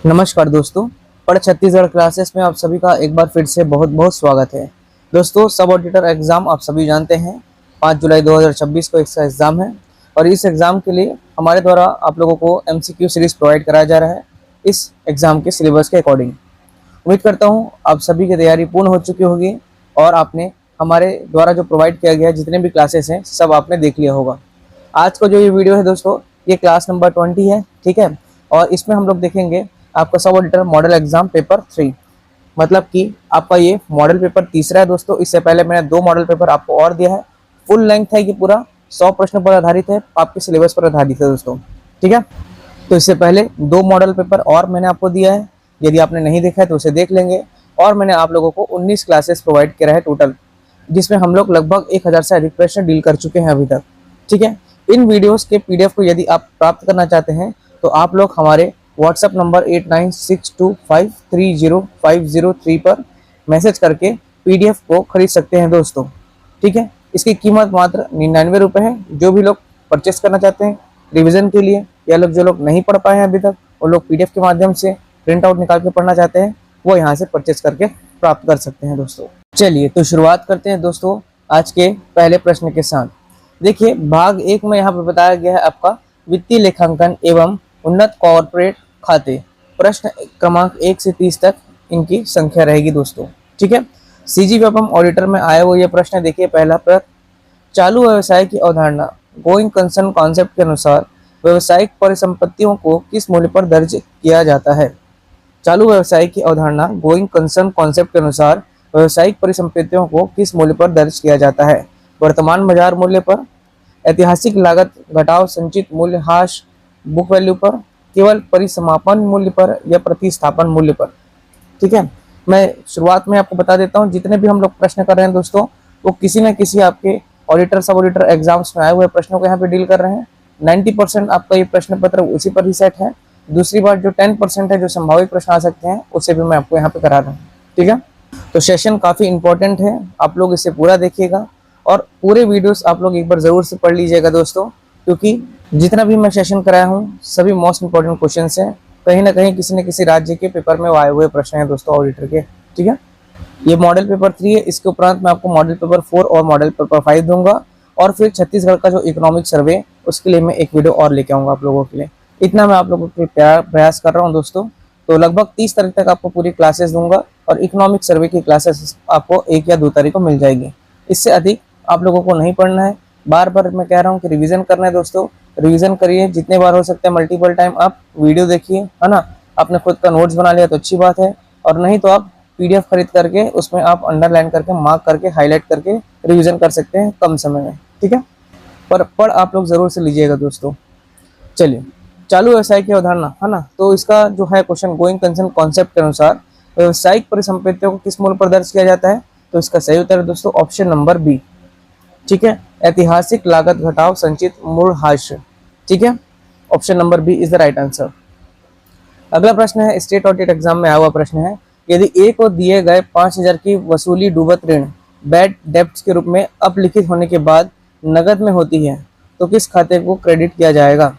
नमस्कार दोस्तों, पढ़ छत्तीसगढ़ क्लासेस में आप सभी का एक बार फिर से बहुत बहुत स्वागत है। दोस्तों, सब ऑडिटर एग्ज़ाम आप सभी जानते हैं 5 जुलाई 2026 को इसका एग्ज़ाम है और इस एग्ज़ाम के लिए हमारे द्वारा आप लोगों को एमसीक्यू सीरीज़ प्रोवाइड कराया जा रहा है इस एग्ज़ाम के सिलेबस के अकॉर्डिंग। उम्मीद करता हूँ आप सभी की तैयारी पूर्ण हो चुकी होगी और आपने हमारे द्वारा जो प्रोवाइड किया गया है जितने भी क्लासेस हैं सब आपने देख लिया होगा। आज का जो ये वीडियो है दोस्तों, ये क्लास नंबर 20 है, ठीक है। और इसमें हम लोग देखेंगे आपका सब ऑडिटर मॉडल एग्जाम पेपर 3, मतलब कि आपका ये मॉडल पेपर तीसरा है दोस्तों। इससे पहले मैंने 2 मॉडल पेपर आपको और दिया है। फुल लेंथ है, ये पूरा 100 प्रश्न पर आधारित है, आपके सिलेबस पर आधारित है दोस्तों, ठीक है। तो इससे पहले 2 मॉडल पेपर और मैंने आपको दिया है, यदि आपने नहीं देखा है तो उसे देख लेंगे। और मैंने आप लोगों को 19 क्लासेस प्रोवाइड किया है टोटल, जिसमें हम लोग लगभग 1000 से अधिक प्रश्न डील कर चुके हैं अभी तक, ठीक है। इन वीडियोस के पीडीएफ को यदि आप प्राप्त करना चाहते हैं तो आप लोग हमारे व्हाट्सएप नंबर 8962530503 पर मैसेज करके पीडीएफ को खरीद सकते हैं दोस्तों, ठीक है। इसकी कीमत मात्र 99 रुपये है। जो भी लोग परचेस करना चाहते हैं रिवीजन के लिए, या जो लोग नहीं पढ़ पाए हैं अभी तक, वो लोग पीडीएफ के माध्यम से प्रिंट आउट निकाल के पढ़ना चाहते हैं, वो यहाँ से परचेस करके प्राप्त कर सकते हैं दोस्तों। चलिए तो शुरुआत करते हैं दोस्तों आज के पहले प्रश्न के साथ। देखिए, भाग 1 में यहाँ पर बताया गया है आपका वित्तीय लेखांकन एवं उन्नत कॉर्पोरेट खाते। प्रश्न क्रमांक 1 से 30 तक इनकी संख्या रहेगी दोस्तों, ठीक है। सीजीपीएफएम ऑडिटर में आया हुआ ये प्रश्न देखिए। पहला प्रश्न, चालू व्यवसाय की अवधारणा गोइंग कंसर्न कॉन्सेप्ट के अनुसार व्यवसायिक परिसंपत्तियों को किस मूल्य पर दर्ज किया जाता है। चालू व्यवसाय की अवधारणा गोइंग कंसर्न कॉन्सेप्ट के अनुसार व्यवसायिक परिसंपत्तियों को किस मूल्य पर दर्ज किया जाता है। वर्तमान बाजार मूल्य पर, ऐतिहासिक लागत घटाव संचित मूल्य हाश बुक वैल्यू पर, केवल परिसमापन मूल्य पर या प्रतिस्थापन मूल्य पर, ठीक है। मैं शुरुआत में आपको बता देता हूं, जितने भी हम लोग प्रश्न कर रहे हैं दोस्तों, वो किसी न किसी आपके ऑडिटर सब ऑडिटर एग्जाम्स में आए हुए प्रश्नों को यहाँ पे डील कर रहे हैं। 90% आपका ये प्रश्न पत्र उसी पर ही सेट है। दूसरी बात, जो 10% है जो संभावित प्रश्न आ सकते हैं, उसे भी मैं आपको यहाँ पे करा रहा हूँ, ठीक है। तो सेशन काफी इंपॉर्टेंट है, आप लोग इसे पूरा देखिएगा और पूरे वीडियोस आप लोग एक बार जरूर से पढ़ लीजिएगा दोस्तों, क्योंकि जितना भी मैं सेशन कराया हूँ सभी मोस्ट इंपॉर्टेंट क्वेश्चंस हैं। कहीं ना कहीं किसी न किसी राज्य के पेपर में आए हुए प्रश्न हैं दोस्तों ऑडिटर के, ठीक है। ये मॉडल पेपर 3 है। इसके उपरांत मैं आपको मॉडल पेपर 4 और मॉडल पेपर 5 दूंगा और फिर छत्तीसगढ़ का जो इकोनॉमिक सर्वे, उसके लिए मैं एक वीडियो और लेके आऊंगा आप लोगों के लिए। इतना मैं आप लोगों के प्रयास कर रहा हूँ दोस्तों। तो लगभग 30 तारीख तक आपको पूरी क्लासेस दूंगा और इकोनॉमिक सर्वे की क्लासेस आपको 1 या 2 तारीख को मिल जाएगी। इससे अधिक आप लोगों को नहीं पढ़ना है। बार बार मैं कह रहा हूँ कि रिवीजन करना है दोस्तों, रिवीजन करिए जितने बार हो सकते हैं, मल्टीपल टाइम आप वीडियो देखिए, है ना। आपने खुद का नोट्स बना लिया तो अच्छी बात है, और नहीं तो आप पीडीएफ खरीद करके उसमें आप अंडरलाइन करके, मार्क करके, हाईलाइट करके रिवीजन कर सकते हैं कम समय में, ठीक है। पर पढ़ आप लोग जरूर से लीजिएगा दोस्तों। चलिए, चालू व्यवसाय की अवधारणा, है ना। तो इसका जो है क्वेश्चन, गोइंग कंसर्न कॉन्सेप्ट के अनुसार व्यवसायिक परिसंपत्तियों को किस मूल्य पर दर्ज किया जाता है। तो इसका सही उत्तर है दोस्तों ऑप्शन नंबर बी, ठीक है। ऐतिहासिक लागत घटाव संचित मूल हास्य, ठीक है। Option number B is the right answer. अगला प्रश्न है, स्टेट ऑडिट एग्जाम में आया हुआ प्रश्न है, यदि ए को दिए गए 5000 की वसूली डूबत ऋण बैड डेब्ट्स के रूप में अपलिखित होने के बाद नगद में होती है तो किस खाते को क्रेडिट किया जाएगा।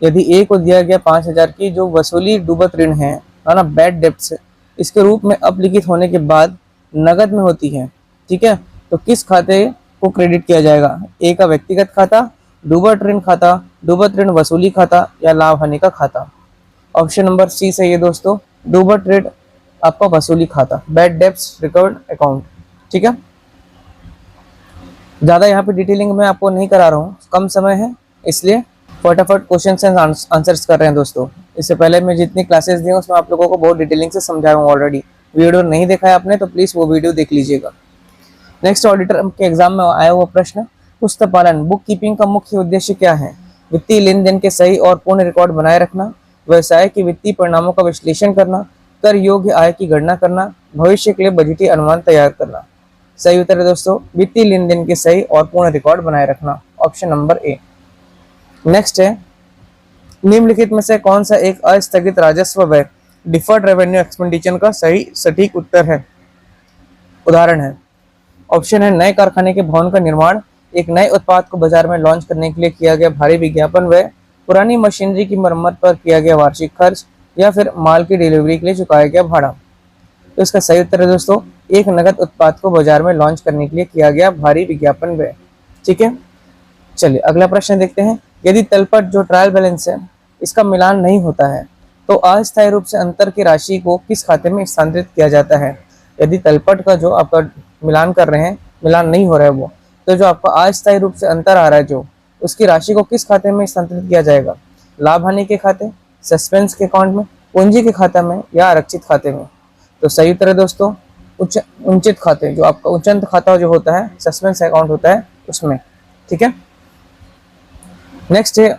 यदि ए को दिया गया 5000 की जो वसूली डूबत ऋण है ना, बैड डेब्ट्स, इसके रूप में अपलिखित होने के बाद नगद में होती है, ठीक है, तो किस खाते को क्रेडिट किया जाएगा। ए का व्यक्तिगत खाता, डूबत ऋण खाता, डूबत ऋण वसूली खाता या लाभ हानि का खाता। ऑप्शन नंबर सी सही है दोस्तों, डूबत ऋण आपका वसूली खाता, बैड डेब्ट्स रिकवर्ड अकाउंट, ठीक है। ज्यादा यहाँ पे डिटेलिंग में आपको नहीं करा रहा हूँ, कम समय है इसलिए फटाफट क्वेश्चन एंड आंसर्स कर रहे हैं दोस्तों। इससे पहले मैं जितनी क्लासेस दी उसमें आप लोगों को बहुत डिटेलिंग से समझाया हूँ ऑलरेडी। वीडियो नहीं देखा है आपने तो प्लीज वो वीडियो देख लीजिएगा। नेक्स्ट, ऑडिटर के एग्जाम में आया हुआ प्रश्न, पुस्तक पालन बुक कीपिंग का मुख्य उद्देश्य क्या है। वित्तीय लेन देन के सही और पूर्ण रिकॉर्ड बनाए रखना, व्यवसाय के वित्तीय परिणामों का विश्लेषण करना, कर योग्य आय की गणना करना, भविष्य के लिए बजटीय अनुमान तैयार करना। सही उत्तर है दोस्तों वित्तीय लेन देन के सही और पूर्ण रिकॉर्ड बनाए रखना, ऑप्शन नंबर ए। नेक्स्ट है, निम्नलिखित में से कौन सा एक अस्थगित राजस्व व्यय डिफर्ड रेवेन्यू एक्सपेंडिचर का सही सटीक उत्तर है, उदाहरण है। ऑप्शन है, नए कारखाने के भवन का निर्माण, एक नए उत्पाद को बाजार में लॉन्च करने के लिए किया गया भारी विज्ञापन व्यय, पुरानी मशीनरी की मरम्मत पर किया गया वार्षिक खर्च या फिर माल की डिलीवरी के लिए चुकाया गया भाड़ा। तो इसका सही उत्तर है दोस्तों, एक नगद उत्पाद को बाजार में लॉन्च करने के लिए किया गया भारी विज्ञापन व्यय। ठीक है, चलिए अगला प्रश्न देखते हैं। यदि तलपट जो ट्रायल बैलेंस है इसका मिलान नहीं होता है तो अस्थायी रूप से अंतर की राशि को किस खाते में स्थानांतरित किया जाता है। यदि तलपट का जो आपका मिलान कर रहे हैं, मिलान नहीं हो रहा है वो, तो जो आपका अस्थायी रूप से अंतर आ रहा है जो, उसकी राशि को किस खाते में स्थानांतरित किया जाएगा। लाभ हानि के खाते, सस्पेंस के अकाउंट में, पूंजी के खाता में या आरक्षित खाते में। तो सही उत्तर है दोस्तों उचित खाते, जो आपका उच्चंत खाता जो होता है, सस्पेंस अकाउंट होता है उसमें। ठीक है, नेक्स्ट है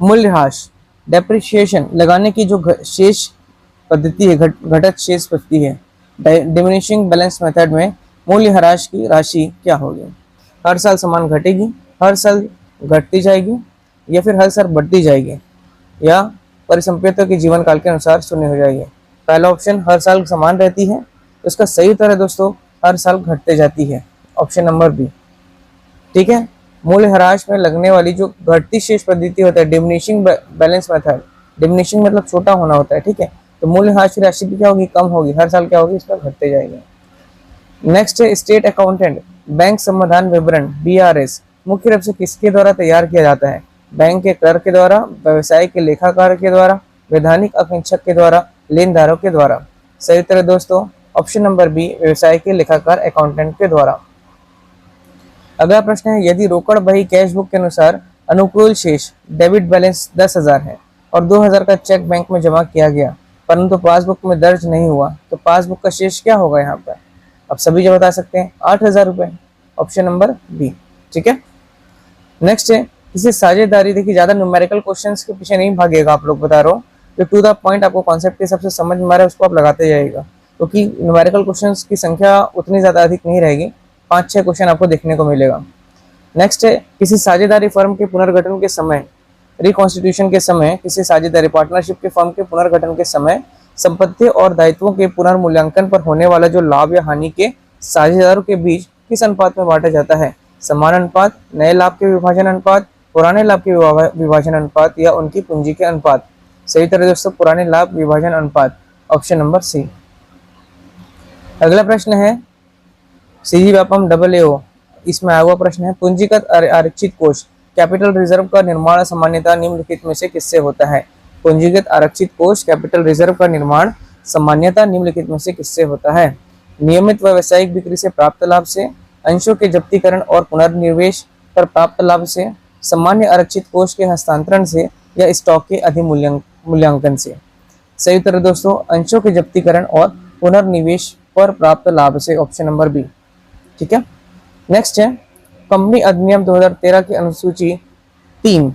मूल्यह्रास, डेप्रिसिएशन लगाने की जो शेष पद्धति है, घटत शेष पद्धति है, डिमिनिशिंग बैलेंस मेथड में मूल्यह्रास की राशि क्या होगी। हर साल समान घटेगी, हर साल घटती जाएगी, या फिर हर साल बढ़ती जाएगी, या परिसंपत्तियों के जीवन काल के अनुसार शून्य हो जाएगी। पहला ऑप्शन हर साल समान रहती है, तो इसका सही उत्तर है दोस्तों हर साल घटते जाती है, ऑप्शन नंबर बी। ठीक है, मूल्यह्रास में लगने वाली जो घटती शेष पद्धति होता है, डिमिनिशिंग बैलेंस मेथड, डिमिनिशिंग मतलब छोटा होना होता है। ठीक है, तो मूल्यह्रास की राशि भी क्या होगी, कम होगी, हर साल क्या होगी, इसका घटते जाएगी। नेक्स्ट है स्टेट अकाउंटेंट बैंक समाधान विवरण BRS मुख्य रूप से किसके द्वारा तैयार किया जाता है। बैंक के क्लर्क के द्वारा, व्यवसाय के लेखाकार के द्वारा, वैधानिक अंकेक्षक के द्वारा, लेनदारों के द्वारा। सही उत्तर है दोस्तों ऑप्शन नंबर बी, व्यवसाय के लेखाकार अकाउंटेंट के द्वारा। अगला प्रश्न है, यदि रोकड़ बही कैश बुक के अनुसार अनुकूल शेष डेबिट बैलेंस 10,000 है और 2,000 का चेक बैंक में जमा किया गया परंतु पासबुक में दर्ज नहीं हुआ, तो पासबुक का शेष क्या होगा यहाँ पर। अब सभी जो बता सकते हैं 8,000 रुपये, ऑप्शन नंबर बी। ठीक है, नेक्स्ट है किसी साझेदारी, देखिए ज्यादा न्यूमेरिकल क्वेश्चंस के पीछे नहीं भागेगा, आप लोग बता रहा हूँ, जो टू द पॉइंट आपको कॉन्सेप्ट के हिसाब से समझ में आ रहा है उसको आप लगाते जाइएगा, क्योंकि न्यूमेरिकल क्वेश्चंस की संख्या उतनी ज्यादा अधिक नहीं रहेगी, 5-6 क्वेश्चन आपको देखने को मिलेगा। नेक्स्ट है किसी साझेदारी फर्म के पुनर्गठन के समय, रिकॉन्स्टिट्यूशन के समय, किसी साझेदारी पार्टनरशिप के फर्म के पुनर्गठन के समय संपत्ति और दायित्वों के पुनर्मूल्यांकन पर होने वाला जो लाभ या हानि के साझेदारों के बीच किस अनुपात में बांटा जाता है। समान अनुपात, नए लाभ के विभाजन अनुपात, पुराने लाभ के विभाजन अनुपात, या उनकी पूंजी के अनुपात। सही तरह दोस्तों पुराने लाभ विभाजन अनुपात, ऑप्शन नंबर सी। अगला प्रश्न है सीजी व्यापम AAO, इसमें आया हुआ प्रश्न है, पूंजीगत आरक्षित कोष कैपिटल रिजर्व का निर्माण सामान्यतः निम्नलिखित में से किससे होता है। पूंजीगत आरक्षित कोष कैपिटल रिजर्व का निर्माण सामान्यतः निम्नलिखित में से किससे होता है। नियमित व्यावसायिक बिक्री से प्राप्त लाभ से, अंशों के जब्तीकरण और पुनर्निवेश पर प्राप्त लाभ से, सामान्य आरक्षित कोष के हस्तांतरण से, या स्टॉक के अधिमूल्यांकन से। सही उत्तर दोस्तों अंशों के जब्तीकरण और पुनर्निवेश पर प्राप्त लाभ से, ऑप्शन नंबर बी। ठीक है, नेक्स्ट है कंपनी अधिनियम 2013 की अनुसूची 3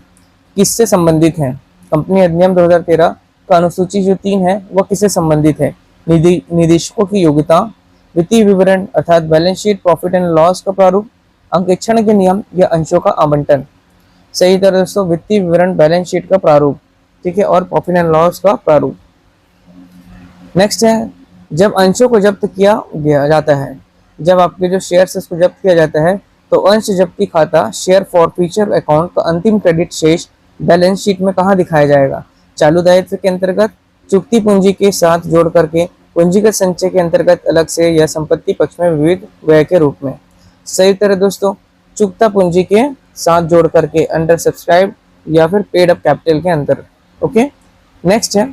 किससे संबंधित है। कंपनी अधिनियम 2013 का अनुसूची जो 3 है वह किससे संबंधित है। निदेशकों की योग्यता, वित्तीय विवरण अर्थात balance sheet, profit and loss का प्रारूप, अंकेक्षण के नियम, या अंशों का आवंटन। सही तरह दोस्तों वित्तीय विवरण, बैलेंस शीट का प्रारूप, ठीक है, और प्रॉफिट एंड लॉस का प्रारूप। नेक्स्ट है जब अंशों को जब्त किया जाता है, जब आपके जो शेयर्स उसको जब्त किया जाता है तो अंश जब्ती खाता, शेयर फॉरफीचर अकाउंट का अंतिम क्रेडिट शेष बैलेंस शीट में कहाँ दिखाया जाएगा। चालू दायित्व के अंतर्गत, चुकती पूंजी के साथ जोड़ करके, पूंजीगत संचय के अंतर्गत अलग से, या संपत्ति पक्ष में विविध व्यय के रूप में। सही तरह दोस्तों चुकता पूंजी के साथ जोड़ करके, अंडर सब्सक्राइब, या फिर पेड अप कैपिटल के अंदर। ओके, नेक्स्ट है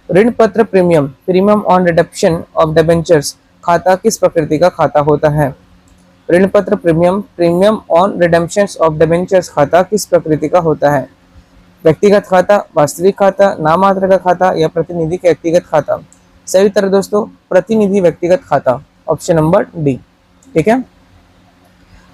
ऋण पत्र premium on redemption of debentures खाता किस प्रकृति का खाता होता है। ऋण पत्र premium on redemption of debentures खाता किस प्रकृति का होता है। व्यक्तिगत खाता, वास्तविक खाता, नाममात्र का खाता, या प्रतिनिधि का व्यक्तिगत खाता। सही उत्तर दोस्तों प्रतिनिधि व्यक्तिगत खाता, ऑप्शन नंबर डी। ठीक है,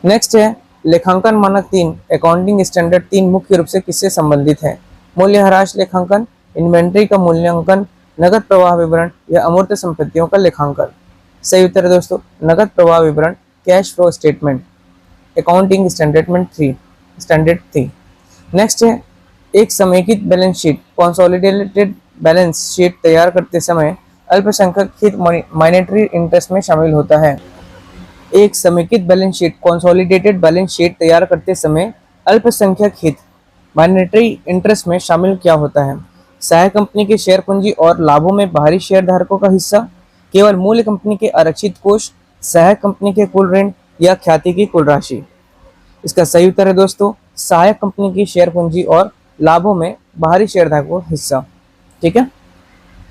नेक्स्ट है लेखांकन मानक 3 अकाउंटिंग स्टैंडर्ड 3 मुख्य रूप से किससे संबंधित है। मूल्यह्रास लेखांकन, इन्वेंट्री का मूल्यांकन, नगद प्रवाह विवरण, या अमूर्त संपत्तियों का लेखांकन। सही उत्तर है दोस्तों नगद प्रवाह विवरण, cash flow statement, accounting standard 3। Next है एक समेकित balance sheet, consolidated balance sheet तैयार करते समय अल्पसंख्यक हित मॉनेटरी इंटरेस्ट में शामिल होता है। एक समेकित balance sheet, consolidated balance sheet तैयार करते समय अल्पसंख्यक हित मॉनेटरी इंटरेस्ट में शामिल क्या होता है। सहायक कंपनी के शेयर पूंजी और लाभों में बाहरी शेयर धारकों का हिस्सा, केवल मूल्य कंपनी के आरक्षित कोष, सहायक कंपनी के कुल ऋण या ख्याति की कुल राशि। इसका सही उत्तर है दोस्तों सहायक कंपनी की शेयर पूंजी और लाभों में बाहरी शेयर धारकों का हिस्सा। ठीक है,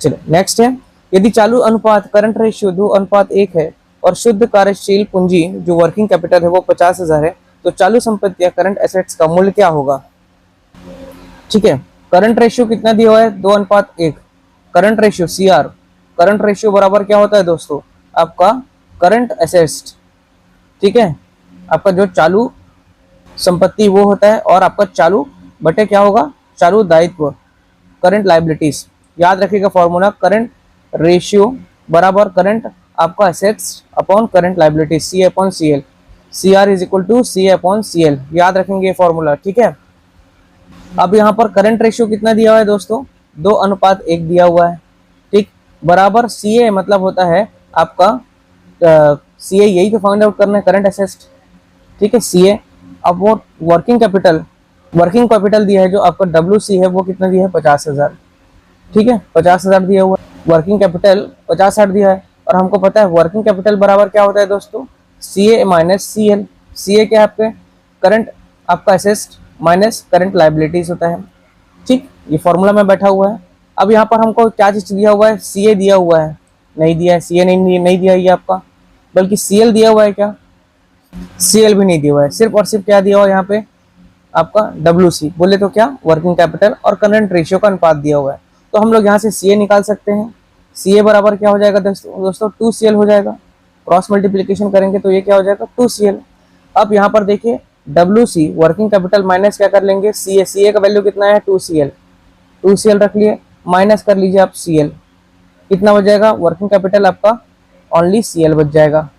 चलो नेक्स्ट है, यदि चालू अनुपात करंट रेशियो 2:1 है और शुद्ध कार्यशील पूंजी जो वर्किंग कैपिटल है वो 50,000 है, तो चालू संपत्तियां करंट एसेट्स का मूल्य क्या होगा। ठीक है, करंट रेशियो कितना दिया हुआ है 2:1, current ratio CR, current ratio बराबर क्या होता है दोस्तों आपका करंट एसेट्स। ठीक है, आपका जो चालू संपत्ति वो होता है और आपका चालू बटे क्या होगा चालू दायित्व, करंट लायबिलिटीज। याद रखिएगा फॉर्मूला, करंट रेशियो बराबर करंट आपका assets upon current liabilities, C/CL, CR is equal to C/CL। याद रखेंगे ये फॉर्मूला। ठीक है, अब यहाँ पर करंट रेशियो कितना दिया हुआ है दोस्तों 2:1 दिया हुआ है। ठीक, बराबर CA मतलब होता है आपका CA यही तो फाइंड आउट करना है करंट एसेट्स। ठीक है, CA अब वो वर्किंग कैपिटल दिया है जो आपका WC है वो कितना दिया है 50,000। ठीक है, 50,000 दिया हुआ है, वर्किंग कैपिटल 50,000 दिया है और हमको पता है वर्किंग कैपिटल बराबर क्या होता है दोस्तों CA माइनस CL। CA क्या है आपके करंट आपका एसेट्स माइनस करंट लायबिलिटीज होता है। ठीक, ये फॉर्मूला में बैठा हुआ है। अब यहाँ पर हमको क्या चीज दिया हुआ है CA दिया हुआ है, नहीं दिया है CA, नहीं दिया है ये आपका, बल्कि CL दिया हुआ है। क्या CL भी नहीं दिया हुआ है, सिर्फ और सिर्फ क्या दिया हुआ है यहाँ पे आपका WC, बोले तो क्या वर्किंग कैपिटल और करंट रेशियो का अनुपात दिया हुआ है। तो हम लोग यहाँ से CA निकाल सकते हैं। CA बराबर क्या हो जाएगा दोस्तों 2CL हो जाएगा, क्रॉस मल्टीप्लीकेशन करेंगे तो ये क्या हो जाएगा 2CL। अब यहाँ पर देखिए WC वर्किंग कैपिटल माइनस क्या कर लेंगे CA का वैल्यू कितना है 2CL रख लिए, माइनस कर लीजिए आप CL, कितना बच जाएगा वर्किंग कैपिटल आपका ओनली CL बच जाएगा।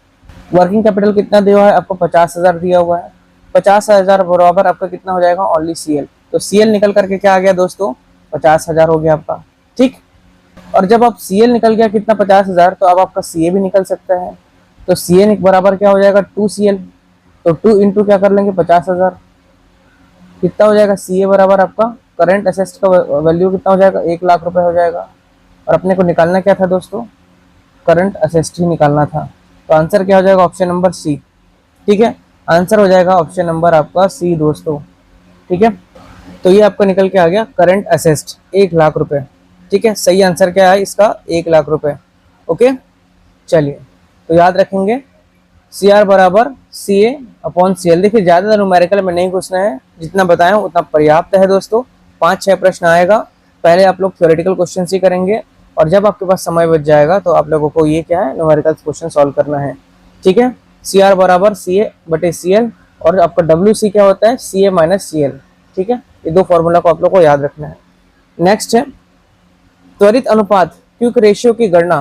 वर्किंग कैपिटल कितना दिया हुआ है आपको 50,000 दिया हुआ है, 50,000 बराबर आपका कितना हो जाएगा ओनली CL, तो CL निकल करके क्या आ गया दोस्तों 50,000 हो गया आपका। ठीक, और जब आप CL निकल गया कितना 50,000, तो अब आपका CA भी निकल सकता है, तो CA बराबर क्या हो जाएगा 2CL, तो 2 इंटू क्या कर लेंगे 50,000, कितना हो जाएगा CA बराबर आपका करंट एसेट्स का वैल्यू कितना हो जाएगा 1 लाख रुपए हो जाएगा। और अपने को निकालना क्या था दोस्तों करंट एसेट्स ही निकालना था, तो आंसर क्या हो जाएगा ऑप्शन नंबर C। ठीक है, आंसर हो जाएगा ऑप्शन नंबर आपका C दोस्तों। ठीक है, तो ये आपका निकल के आ गया करंट एसेट्स 1 लाख रुपए। ठीक है, सही आंसर क्या है इसका 1 लाख रुपए। ओके, चलिए तो याद रखेंगे CR बराबर CA/CL। देखिए ज्यादा न्यूमेरिकल में नहीं घुसना है, जितना बताया उतना पर्याप्त है दोस्तों। 5-6 प्रश्न आएगा, पहले आप लोग थ्योरेटिकल क्वेश्चन ही करेंगे और जब आपके पास समय बच जाएगा तो आप लोगों को ये क्या है न्यूमेरिकल क्वेश्चन सॉल्व करना है। ठीक है, CR बराबर CA/CL और आपका WC क्या होता है CA-CL। ठीक है, ये दो फॉर्मूला को आप लोग को याद रखना है। नेक्स्ट है त्वरित अनुपात क्विक रेशियो की गणना।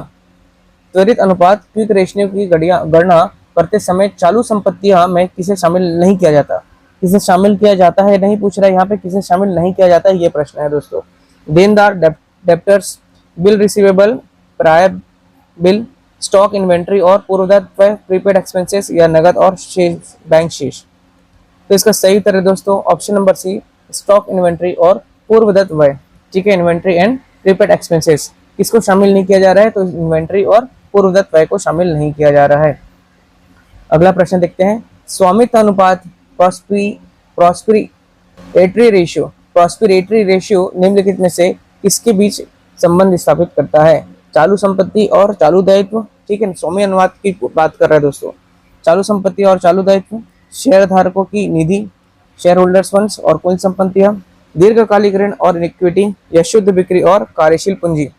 त्वरित अनुपात क्विक रेशियो की गणना करते समय चालू संपत्तियां में किसे शामिल नहीं किया जाता, किसे शामिल किया जाता है नहीं पूछ रहा है यहाँ पे, किसे शामिल नहीं किया जाता है ये प्रश्न है दोस्तों। देनदार debtors, bill receivable, prior bill, stock inventory और पूर्वदत्त प्रीपेड एक्सपेंसेस या नगद और शेष बैंक शेष। तो इसका सही उत्तर है दोस्तों option number C, stock inventory और पूर्वदत्त व्यय। ठीक है, इन्वेंट्री एंड प्रीपेड एक्सपेंसेस किसको शामिल नहीं किया जा रहा है, तो इन्वेंट्री और पूर्वदत्त व्यय को शामिल नहीं किया जा रहा है। अगला प्रश्न देखते हैं, स्वामित्व अनुपात प्रॉस्पिरेटरी रेशियो निम्नलिखित में से किसके बीच संबंध स्थापित करता है। चालू संपत्ति और चालू दायित्व। ठीक है, स्वामी अनुपात की बात कर रहा है दोस्तों, चालू संपत्ति और चालू दायित्व, शेयर धारकों की निधि, शेयर होल्डर्स फंड्स और कुल संपत्तियां, दीर्घकालिक ऋण और इक्विटी या शुद्ध बिक्री और कार्यशील पूंजी।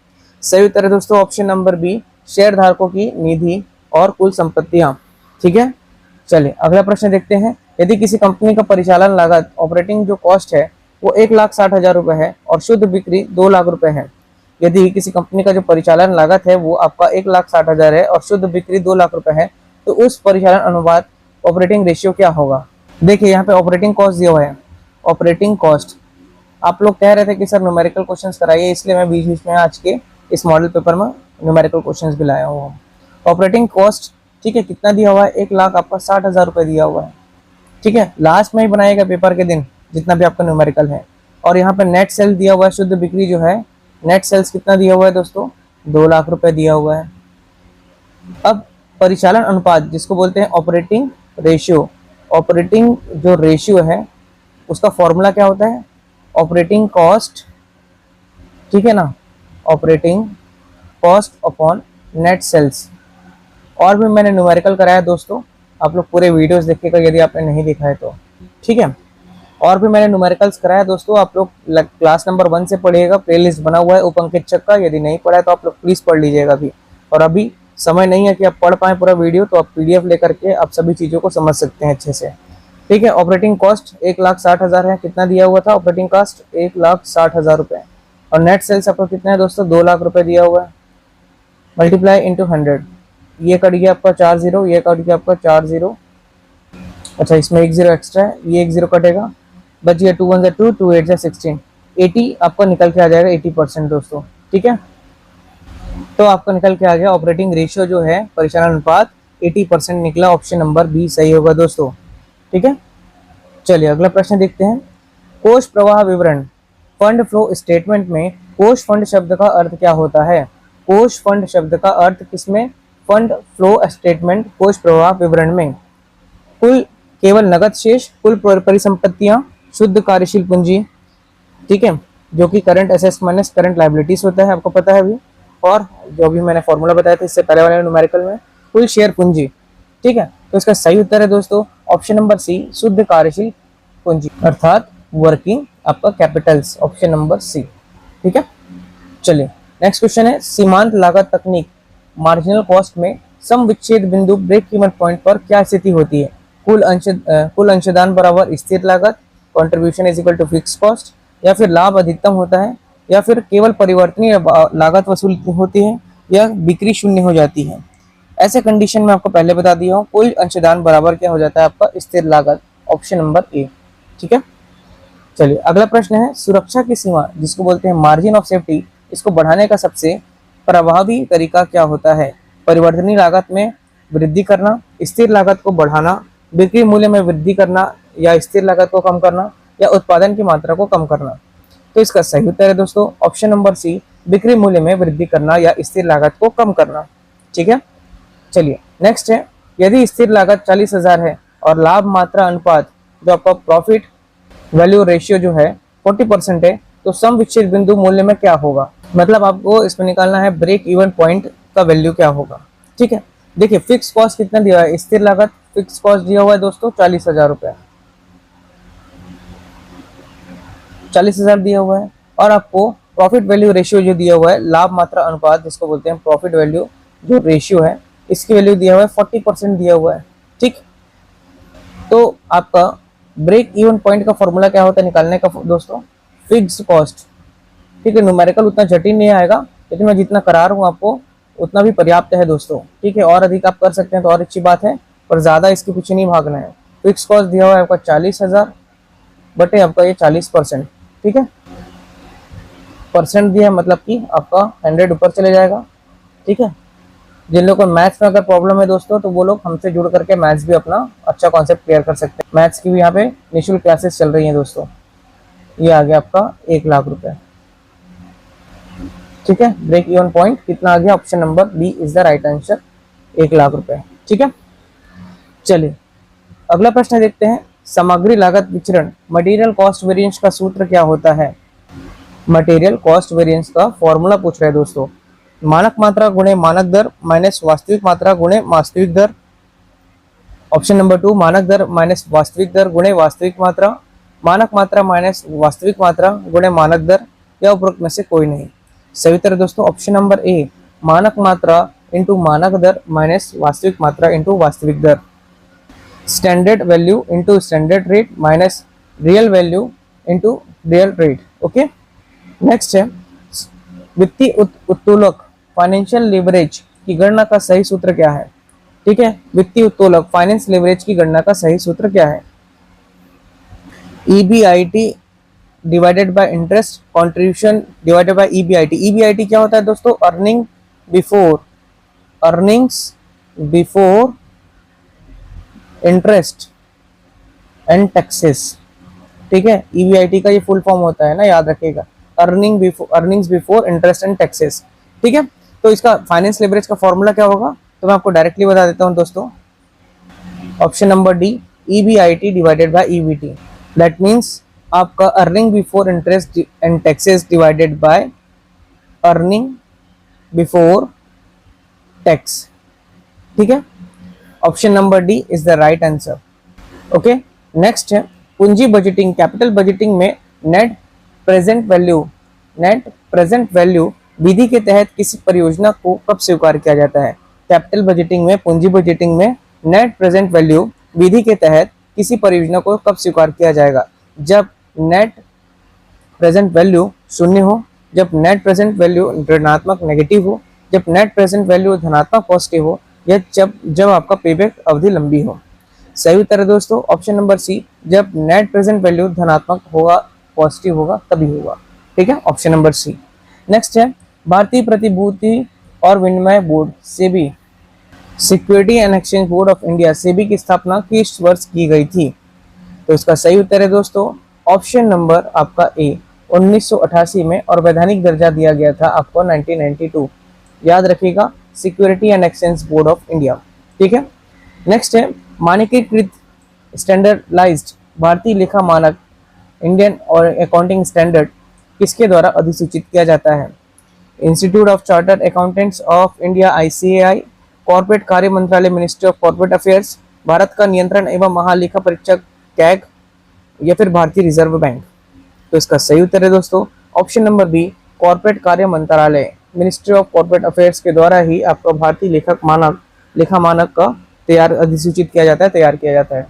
सही उत्तर है दोस्तों ऑप्शन नंबर B, शेयर धारकों की निधि और कुल संपत्तियां। ठीक है, चलिए अगला प्रश्न देखते हैं, यदि किसी कंपनी का परिचालन लागत ऑपरेटिंग जो कॉस्ट है वो 1,60,000 रुपए है और शुद्ध बिक्री 2 लाख रुपए है, यदि किसी कंपनी का जो परिचालन लागत है वो आपका 1,60,000 है और शुद्ध बिक्री 2 लाख रुपए है, तो उस परिचालन अनुपात ऑपरेटिंग रेशियो क्या होगा। देखिए यहाँ पे ऑपरेटिंग कॉस्ट दिया हुआ है, ऑपरेटिंग कॉस्ट आप लोग कह रहे थे कि सर न्यूमेरिकल क्वेश्चंस कराइए, इसलिए मैं बीच बीच में आज के इस मॉडल पेपर में न्यूमेरिकल क्वेश्चंस भी लाया हूँ। ऑपरेटिंग कॉस्ट ठीक है कितना दिया हुआ है 1 लाख आपका 60,000 रुपए दिया हुआ है। ठीक है, लास्ट में ही बनाएगा पेपर के दिन जितना भी आपका न्यूमेरिकल है। और यहाँ पे नेट सेल दिया हुआ है, शुद्ध बिक्री जो है नेट सेल्स कितना दिया हुआ है दोस्तों, 2 लाख रुपए दिया हुआ है। अब परिचालन अनुपात जिसको बोलते हैं ऑपरेटिंग रेशियो, ऑपरेटिंग जो रेशियो है उसका फॉर्मूला क्या होता है, ऑपरेटिंग कॉस्ट, ठीक है ना, operating cost upon net sales. और भी मैंने न्यूमेरिकल कराया दोस्तों, आप लोग पूरे वीडियोस देखिएगा यदि आपने नहीं देखा है तो, ठीक है। और भी मैंने न्यूमेरिकल्स कराया दोस्तों, आप लोग क्लास नंबर 1 से पढ़िएगा, प्लेलिस्ट बना हुआ है उपअंकित चक का, यदि नहीं पढ़ा है तो आप लोग प्लीज पढ़ लीजिएगा अभी। और अभी समय नहीं है कि आप पढ़ पाए पूरा वीडियो, तो आप पीडीएफ लेकर के आप सभी चीजों को समझ सकते हैं अच्छे से, ठीक है। ऑपरेटिंग कॉस्ट 1,60,000 है, कितना दिया हुआ था ऑपरेटिंग कॉस्ट, 1,60,000 रुपए। और नेट सेल्स आपका कितना है दोस्तों, 2 लाख रुपए दिया हुआ है, मल्टीप्लाई इंटू 100, ये कट गया आपका 4 जीरो, ये कट गया आपका 4 जीरो, अच्छा इसमें 1 जीरो एक्स्ट्रा है, ये 1 जीरो कटेगा, बच गया 2 1 जा 2, 2 8 जा 16, 80 आपका निकल के आ जाएगा 80% दोस्तों, ठीक है। तो आपका निकल के आ गया ऑपरेटिंग रेशियो जो है परिचालन अनुपात 80% निकला, ऑप्शन नंबर बी सही होगा दोस्तों, ठीक है। चलिए अगला प्रश्न देखते हैं, कोष प्रवाह विवरण फंड फ्लो स्टेटमेंट में कोष फंड शब्द का अर्थ क्या होता है, कोष फंड शब्द का अर्थ किसमें, फंड फ्लो स्टेटमेंट कोष प्रवाह विवरण में कुल केवल नगद शेष, कुल परिसंपत्तियां, शुद्ध कार्यशील पूंजी, ठीक है, जो कि current assets minus current liabilities होता है, आपको पता है अभी, और जो भी मैंने फॉर्मूला बताया था इससे पहले वाले न्यूमेरिकल में, कुल शेयर पूंजी, ठीक है। तो इसका सही उत्तर है दोस्तों ऑप्शन नंबर सी, शुद्ध कार्यशील पूंजी अर्थात वर्किंग आपका कैपिटल्स, ऑप्शन नंबर सी, ठीक है। चलिए नेक्स्ट क्वेश्चन है, सीमांत लागत तकनीक मार्जिनल कॉस्ट में सम विच्छेद बिंदु ब्रेक इवन पॉइंट पर क्या स्थिति होती है, कुल अंशदान बराबर स्थिर लागत, contribution is equal to fix cost, या फिर लाभ अधिकतम होता है, या फिर केवल परिवर्तनीय लागत वसूल होती है, या बिक्री शून्य हो जाती है। ऐसे कंडीशन में आपको पहले बता दिया हूँ, कुल अंशदान बराबर क्या हो जाता है आपका स्थिर लागत, ऑप्शन नंबर ए, ठीक है। चलिए अगला प्रश्न है, सुरक्षा की सीमा जिसको बोलते हैं मार्जिन ऑफ सेफ्टी, इसको बढ़ाने का सबसे प्रभावी तरीका क्या होता है, परिवर्तनीय लागत में वृद्धि करना, स्थिर लागत को बढ़ाना, बिक्री मूल्य में वृद्धि करना, या स्थिर लागत को कम करना, या उत्पादन की मात्रा को कम करना। तो इसका सही उत्तर है दोस्तों ऑप्शन नंबर सी, बिक्री मूल्य में वृद्धि करना या स्थिर लागत को कम करना, ठीक है। चलिए नेक्स्ट है, यदि स्थिर लागत 40,000 है और लाभ मात्रा अनुपात जो आपका प्रॉफिट वैल्यू रेशियो जो है 40% है, तो सम विच्छेद बिंदु मूल्य में क्या होगा, मतलब आपको इसमें निकालना है ब्रेक इवन पॉइंट का वैल्यू क्या होगा, ठीक है। देखिए फिक्स कॉस्ट कितना दिया है, स्थिर लागत फिक्स कॉस्ट दिया हुआ है दोस्तों 40,000 रुपए, 40,000 दिया हुआ है, और आपको प्रॉफिट वैल्यू रेशियो जो दिया हुआ है, लाभ मात्रा अनुपात जिसको बोलते हैं प्रॉफिट वैल्यू जो रेशियो है, इसकी वैल्यू दिया हुआ है 40% दिया हुआ है, ठीक। तो आपका ब्रेक इवन पॉइंट का फॉर्मूला क्या होता है निकालने का दोस्तों, फिक्स कॉस्ट, ठीक है। न्यूमेरिकल उतना जटिल नहीं आएगा, लेकिन मैं जितना करा रहा हूँ आपको उतना भी पर्याप्त है दोस्तों, ठीक है। और अधिक आप कर सकते हैं तो और अच्छी बात है, पर ज्यादा इसके पीछे नहीं भागना है। फिक्स कॉस्ट दिया हुआ है आपका 40,000 बटे आपका ये 40%, ठीक है। परसेंट दिया मतलब कि आपका 100 ऊपर चले जाएगा, ठीक है। जिन लोगों को मैथ्स में अगर प्रॉब्लम है दोस्तों, तो वो लोग हमसे जुड़ करके मैथ्स भी अपना अच्छा कॉन्सेप्ट क्लियर कर सकते हैं। मैथ्स की भी यहाँ पे निःशुल्क क्लासेस चल रही हैं दोस्तों। ये आ गया आपका 1 लाख रुपए, ठीक है। ब्रेक इवन पॉइंट कितना आ गया, option number B is the right answer, 1 lakh रुपए, ठीक है। चलिए अगला प्रश्न देखते हैं, सामग्री लागत विचरण मटेरियल कॉस्ट वेरिएंस का सूत्र क्या होता है, मटेरियल कॉस्ट वेरिएंस का फॉर्मूला पूछ रहे हैं दोस्तों, मानक मात्रा गुणे मानक दर माइनस वास्तविक मात्रा गुणे वास्तविक दर, ऑप्शन नंबर 2 मानक दर माइनस वास्तविक दर गुणे वास्तविक मात्रा, मानक मात्रा माइनस वास्तविक मात्रा गुणे मानक दर, या उपरोक्त में से कोई नहीं। सही उत्तर दोस्तों ऑप्शन नंबर ए, मानक मात्रा इंटू मानक दर माइनस वास्तविक मात्रा इंटू वास्तविक दर, standard value into standard rate minus real value into real rate, okay. Next है, वित्तीय उत्तोलक फाइनेंशियल लीवरेज की गणना का सही सूत्र क्या है, ठीक है। वित्तीय उत्तोलक फाइनेंस लीवरेज की गणना का सही सूत्र क्या है, EBIT divided bye interest contribution divided by EBIT। EBIT क्या होता है दोस्तों, earnings before interest and taxes, ठीक है। EBIT का ये फुल फॉर्म होता है ना, याद रखिएगा, earnings before interest and taxes. ठीक है, तो इसका फाइनेंस लेवरेज का फॉर्मूला क्या होगा, तो मैं आपको डायरेक्टली बता देता हूँ दोस्तों। Option number D, EBIT divided by EBT। That means आपका earning before interest and taxes divided by earning before tax. ठीक है, option number D is the right answer. Okay, next है पूंजी बजटिंग। कैपिटल बजटिंग में net present value विधि के तहत किसी परियोजना को कब स्वीकार किया जाता है। कैपिटल बजटिंग में, पूंजी बजटिंग में नेट प्रेजेंट वैल्यू विधि के तहत किसी परियोजना को कब स्वीकार किया जाएगा, जब नेट प्रेजेंट वैल्यू शून्य हो, जब नेट प्रेजेंट वैल्यू ऋणात्मक नेगेटिव हो, जब नेट प्रेजेंट वैल्यू धनात्मक पॉजिटिव हो, या जब आपका पेबैक अवधि लंबी हो। सही उत्तर है दोस्तों ऑप्शन नंबर सी, जब नेट प्रेजेंट वैल्यू धनात्मक होगा, पॉजिटिव होगा, तभी होगा। ठीक है, ऑप्शन नंबर सी। नेक्स्ट है भारतीय प्रतिभूति और विनिमय board SEBI, security and exchange board of India, SEBI की स्थापना किस वर्ष की गई थी। तो इसका सही उत्तर है दोस्तों ऑप्शन नंबर आपका ए, 1988 में, और वैधानिक दर्जा दिया गया था आपको 1992। याद रखिएगा, security and exchange board of India. ठीक है, नेक्स्ट है मानकीकृत स्टैंडर्डाइज्ड भारतीय लेखा मानक, इंडियन और अकाउंटिंग स्टैंडर्ड किसके द्वारा अधिसूचित किया जाता है। Institute of chartered accountants of India ICAI, corporate कार्य मंत्रालय, ministry of corporate affairs, Bharat का नियंत्रण एवं महालेखा परीक्षक कैग, या फिर भारतीय रिजर्व बैंक। तो इसका सही उत्तर है दोस्तों ऑप्शन नंबर बी, कॉर्पोरेट कार्य मंत्रालय, मिनिस्ट्री ऑफ कॉर्पोरेट अफेयर्स के द्वारा ही आपका भारतीय लेखा मानक का अधिसूचित किया जाता है, तैयार किया जाता है।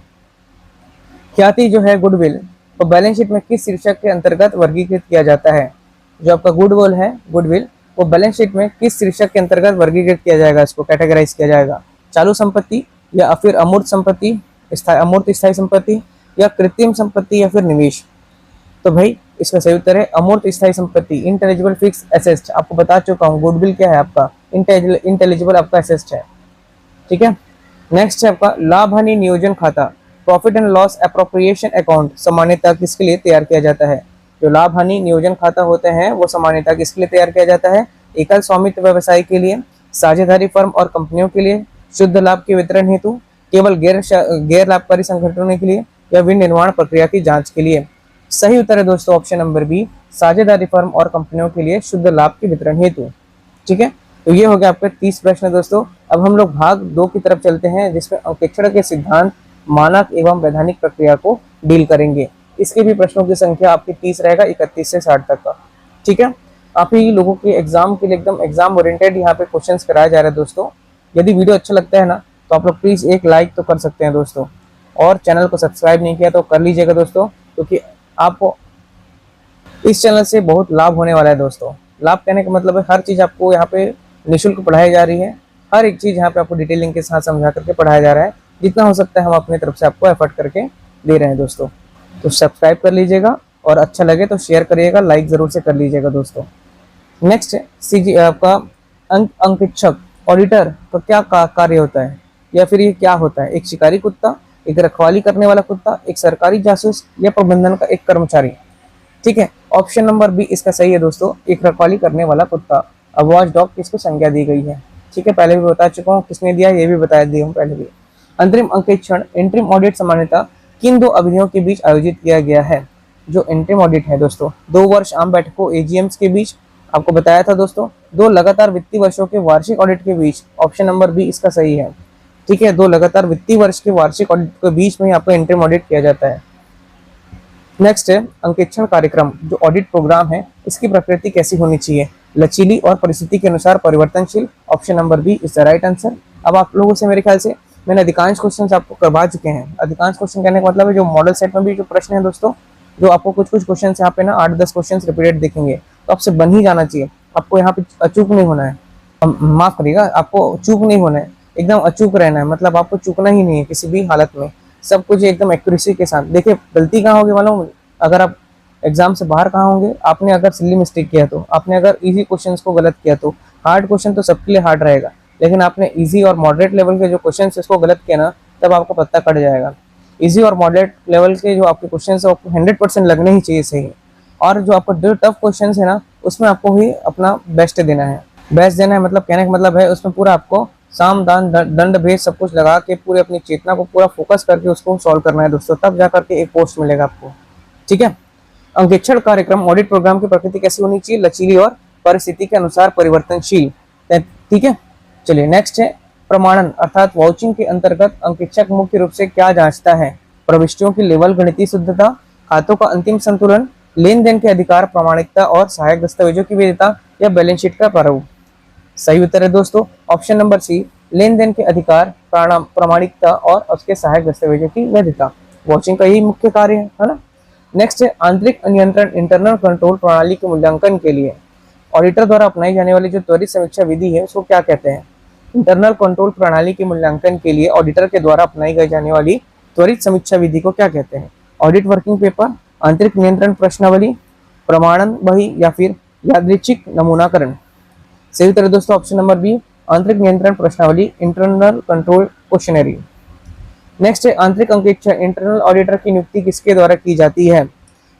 ख्याति जो है गुडविल, तो बैलेंस शीट में किस शीर्षक के अंतर्गत वर्गीकृत किया जाता है। जो आपका गुडविल, वो बैलेंस शीट में किस शीर्षक के अंतर्गत वर्गीकृत किया जाएगा, इसको कैटेगराइज किया जाएगा। चालू संपत्ति, या फिर अमूर्त संपत्ति, अमूर्त स्थायी संपत्ति, या कृत्रिम संपत्ति, या फिर निवेश। तो भाई इसका सही उत्तर है अमूर्त स्थायी संपत्ति, इंटेलिजिबल फिक्स एसेट। आपको बता चुका हूँ गुडविल क्या है आपका, इंटेलिजिबल आपका एसेट है। ठीक है, नेक्स्ट है आपका लाभ हानि नियोजन खाता, profit and loss appropriation account, सामान्यतः किसके लिए तैयार किया जाता है। जो लाभ हानि नियोजन खाता होते हैं वो सामान्यतः किसके लिए तैयार किया जाता है, एकल स्वामित्व व्यवसाय के लिए, साझेदारी फर्म और कंपनियों के लिए, शुद्ध लाभ के वितरण हेतु, केवल गैर लाभकारी संगठनों के लिए, या विनिर्माण प्रक्रिया की जांच के लिए। सही उत्तर है दोस्तों ऑप्शन नंबर बी, साझेदारी फर्म और कंपनियों के लिए शुद्ध लाभ के वितरण हेतु। ठीक है, तो ये हो गया आपके 30 प्रश्न दोस्तों। अब हम लोग भाग 2 की तरफ चलते हैं, जिसमें अंकेक्षण के सिद्धांत, मानक एवं वैधानिक प्रक्रिया को डील करेंगे। इसके भी प्रश्नों की संख्या आपकी 30 रहेगा, 31 से 60 तक का। ठीक है, आप ही लोगों के एग्जाम के लिए एकदम एग्जाम ओरिएंटेड यहाँ पे क्वेश्चंस कराया जा रहा है दोस्तों। यदि वीडियो अच्छा लगता है ना, तो आप लोग प्लीज एक लाइक तो कर सकते हैं दोस्तों, और चैनल को सब्सक्राइब नहीं किया तो कर लीजिएगा दोस्तों, क्योंकि आपको इस चैनल से बहुत लाभ होने वाला है दोस्तों। लाभ कहने का मतलब है हर चीज आपको यहाँ पे निःशुल्क पढ़ाई जा रही है, हर एक चीज यहाँ पे आपको डिटेलिंग के साथ समझा करके पढ़ाया जा रहा है। जितना हो सकता है हम अपनी तरफ से आपको एफर्ट करके दे रहे हैं दोस्तों। तो सब्सक्राइब कर लीजिएगा, और अच्छा लगे तो शेयर करिएगा, लाइक जरूर से कर लीजिएगा दोस्तों। नेक्स्ट सीजी आपका अंकेक्षक ऑडिटर का क्या कार्य होता है, या फिर ये क्या होता है। एक शिकारी कुत्ता, एक रखवाली करने वाला कुत्ता, एक सरकारी जासूस, या प्रबंधन का एक कर्मचारी। ठीक है, ऑप्शन नंबर बी इसका सही है दोस्तों, एक रखवाली करने वाला कुत्ता। अब वॉच डॉग किसको संज्ञा दी गई है। ठीक है, पहले भी बता चुका हूँ किसने दिया, ये भी बता दिया हूँ पहले भी। अंतरिम अंकेक्षण, इंटरिम ऑडिट सामान्यतः किन 2 अवधियों के बीच आयोजित किया गया है। जो इंटरिम ऑडिट है दोस्तों, 2 वर्ष आम बैठकों AGMs के बीच, आपको बताया था दोस्तों। 2 लगातार वित्तीय वर्षों के वार्षिक ऑडिट के बीच, ऑप्शन नंबर बी इसका सही है। ठीक है, 2 लगातार वित्तीय वर्ष के वार्षिक ऑडिट के बीच में आपको इंटरिम ऑडिट किया जाता है। नेक्स्ट है अंकेक्षण कार्यक्रम, जो ऑडिट प्रोग्राम है, इसकी प्रकृति कैसी होनी चाहिए, लचीली और परिस्थिति के अनुसार परिवर्तनशील। Option number B is the right answer. अब आप लोगों से मेरे ख्याल से मैंने अधिकांश क्वेश्चन आपको करवा चुके हैं। अधिकांश क्वेश्चन कहने का मतलब है जो मॉडल सेट में भी जो प्रश्न है दोस्तों, जो आपको कुछ क्वेश्चन यहाँ पे ना 8-10 क्वेश्चन रिपीटेड दिखेंगे, तो आपसे बन ही जाना चाहिए। आपको यहाँ पे अचूक नहीं होना है, माफ करिएगा, आपको चूक नहीं होना है, एकदम अचूक रहना है। मतलब आपको चूकना ही नहीं है किसी भी हालत में, सब कुछ एकदम एक्यूरेसी के साथ। देखिए गलती कहाँ होगी मालूम, अगर आप एग्जाम से बाहर कहाँ होंगे, आपने अगर सिली मिस्टेक किया तो, आपने अगर इजी क्वेश्चंस को गलत किया तो। हार्ड क्वेश्चन तो सबके लिए हार्ड रहेगा, लेकिन आपने इजी और मॉडरेट लेवल के जो क्वेश्चंस इसको गलत किया ना, तब आपका पत्ता कट जाएगा। इजी और मॉडरेट लेवल के जो आपके क्वेश्चंस है, आपको 100% लगने ही चाहिए सही। और जो आपको जो टफ क्वेश्चन है ना, उसमें आपको ही अपना बेस्ट देना है। बेस्ट देना है मतलब कहने का मतलब है उसमें पूरा आपको साम दान दंड भेद सब कुछ लगा के पूरे अपनी चेतना को पूरा फोकस करके उसको सॉल्व करना है दोस्तों, तब जा करके एक पोस्ट मिलेगा आपको। ठीक है। अंकेक्षण कार्यक्रम ऑडिट प्रोग्राम की प्रकृति कैसी होनी चाहिए? लचीली और परिस्थिति के अनुसार परिवर्तनशील। ठीक है। चलिए नेक्स्ट है प्रमाणन अर्थात वाउचिंग के अंतर्गत अंकेक्षक मुख्य रूप से क्या जांचता है? प्रविष्टियों की लेवल, गणितीय शुद्धता, खातों का अंतिम संतुलन, लेन देन के अधिकार, प्रामाणिकता और सहायक दस्तावेजों की वैधता या बैलेंस शीट का प्रारूप। सही उत्तर है दोस्तों ऑप्शन नंबर सी, लेन देन के अधिकार, प्रामाणिकता और उसके सहायक दस्तावेजों की वैधता। वाचिंग का यही मुख्य कार्य है ना। नेक्स्ट है आंतरिक नियंत्रण इंटरनल कंट्रोल प्रणाली के मूल्यांकन के लिए ऑडिटर द्वारा अपनाई जाने वाली जो त्वरित समीक्षा विधि है उसको क्या कहते हैं? इंटरनल कंट्रोल प्रणाली के मूल्यांकन के लिए ऑडिटर के द्वारा अपनाई जाने वाली त्वरित समीक्षा विधि को क्या कहते हैं? ऑडिट वर्किंग पेपर, आंतरिक नियंत्रण प्रश्नावली, प्रमाणन बही या फिर यादृच्छिक नमूनाकरण। सही उत्तर है दोस्तों ऑप्शन नंबर बी, आंतरिक नियंत्रण प्रश्नावली, इंटरनल कंट्रोल क्वेश्चनरी। नेक्स्ट है आंतरिक अंकेक्षण इंटरनल ऑडिटर की नियुक्ति किसके द्वारा की जाती है?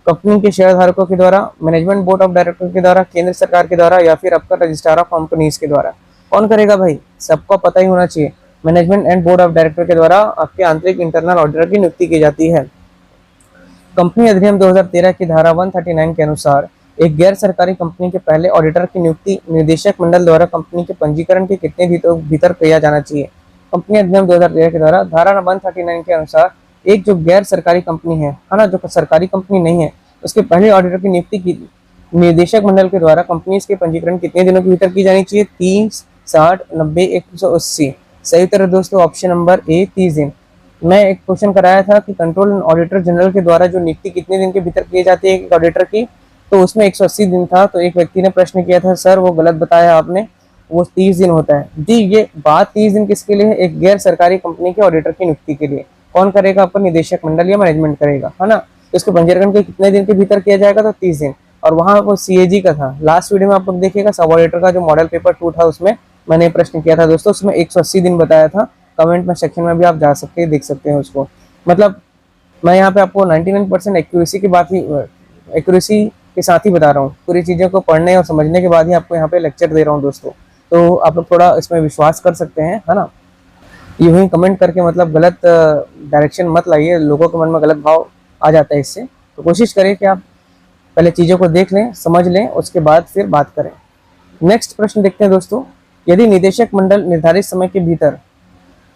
कंपनी के शेयरधारकों के द्वारा, मैनेजमेंट बोर्ड ऑफ डायरेक्टर के द्वारा, केंद्र सरकार के द्वारा या फिर आपका रजिस्ट्रार ऑफ कंपनीज के द्वारा। कौन करेगा भाई? सबको पता ही होना चाहिए, management and board of director के द्वारा आपके आंतरिक इंटरनल ऑडिटर की नियुक्ति की जाती है। कंपनी अधिनियम 2013 की धारा 139 के अनुसार एक गैर सरकारी कंपनी के पहले ऑडिटर की नियुक्ति निदेशक मंडल द्वारा कंपनी के पंजीकरण के कितने भीतर किया जाना चाहिए? कंपनी अधिनियम 2013 के द्वारा धारा 139 के अनुसार एक जो गैर सरकारी कंपनी है ना, जो सरकारी कंपनी नहीं है, उसके पहले ऑडिटर की नियुक्ति की निदेशक मंडल के द्वारा कंपनी के पंजीकरण कितने दिनों के भीतर की जानी चाहिए? 30, 60, 90, 180। सही उत्तर है दोस्तों ऑप्शन नंबर ए, 30 दिन। मैं एक क्वेश्चन कराया था कि कंट्रोल एंड ऑडिटर जनरल के द्वारा जो नियुक्ति कितने दिन के भीतर की जाती है एक ऑडिटर की, तो उसमें 180 दिन था। तो एक व्यक्ति ने प्रश्न किया था सर वो गलत बताया आपने, वो 30 दिन होता है। जी ये बात 30 दिन किसके लिए है? एक गैर सरकारी कंपनी के ऑडिटर की नियुक्ति के लिए। कौन करेगा? आपका निदेशक मंडल या मैनेजमेंट करेगा, है ना। तो इसके पंजीकरण के कितने दिन के भीतर किया जाएगा? तो 30 दिन। और वहाँ वो CAG का था। लास्ट वीडियो में आप लोग देखिएगा सब ऑडिटर का जो मॉडल पेपर 2 था उसमें मैंने प्रश्न किया था दोस्तों, उसमें 180 दिन बताया था। कमेंट में सेक्शन में भी आप जा सकते हैं, देख सकते हैं उसको। मतलब मैं यहाँ पे आपको 99% एक्यूरेसी की बात ही एक्यूरेसी के साथ ही बता रहा हूँ, पूरी चीज़ों को पढ़ने और समझने के बाद ही आपको यहाँ पे लेक्चर दे रहा हूँ दोस्तों। तो आप लोग थोड़ा इसमें विश्वास कर सकते हैं, है ना। यूं ही कमेंट करके मतलब गलत डायरेक्शन मत लाइए, लोगों के मन में गलत भाव आ जाता है इससे। तो कोशिश करें कि आप पहले चीज़ों को देख लें, समझ लें, उसके बाद फिर बात करें। नेक्स्ट प्रश्न देखते हैं दोस्तों। यदि निदेशक मंडल निर्धारित समय के भीतर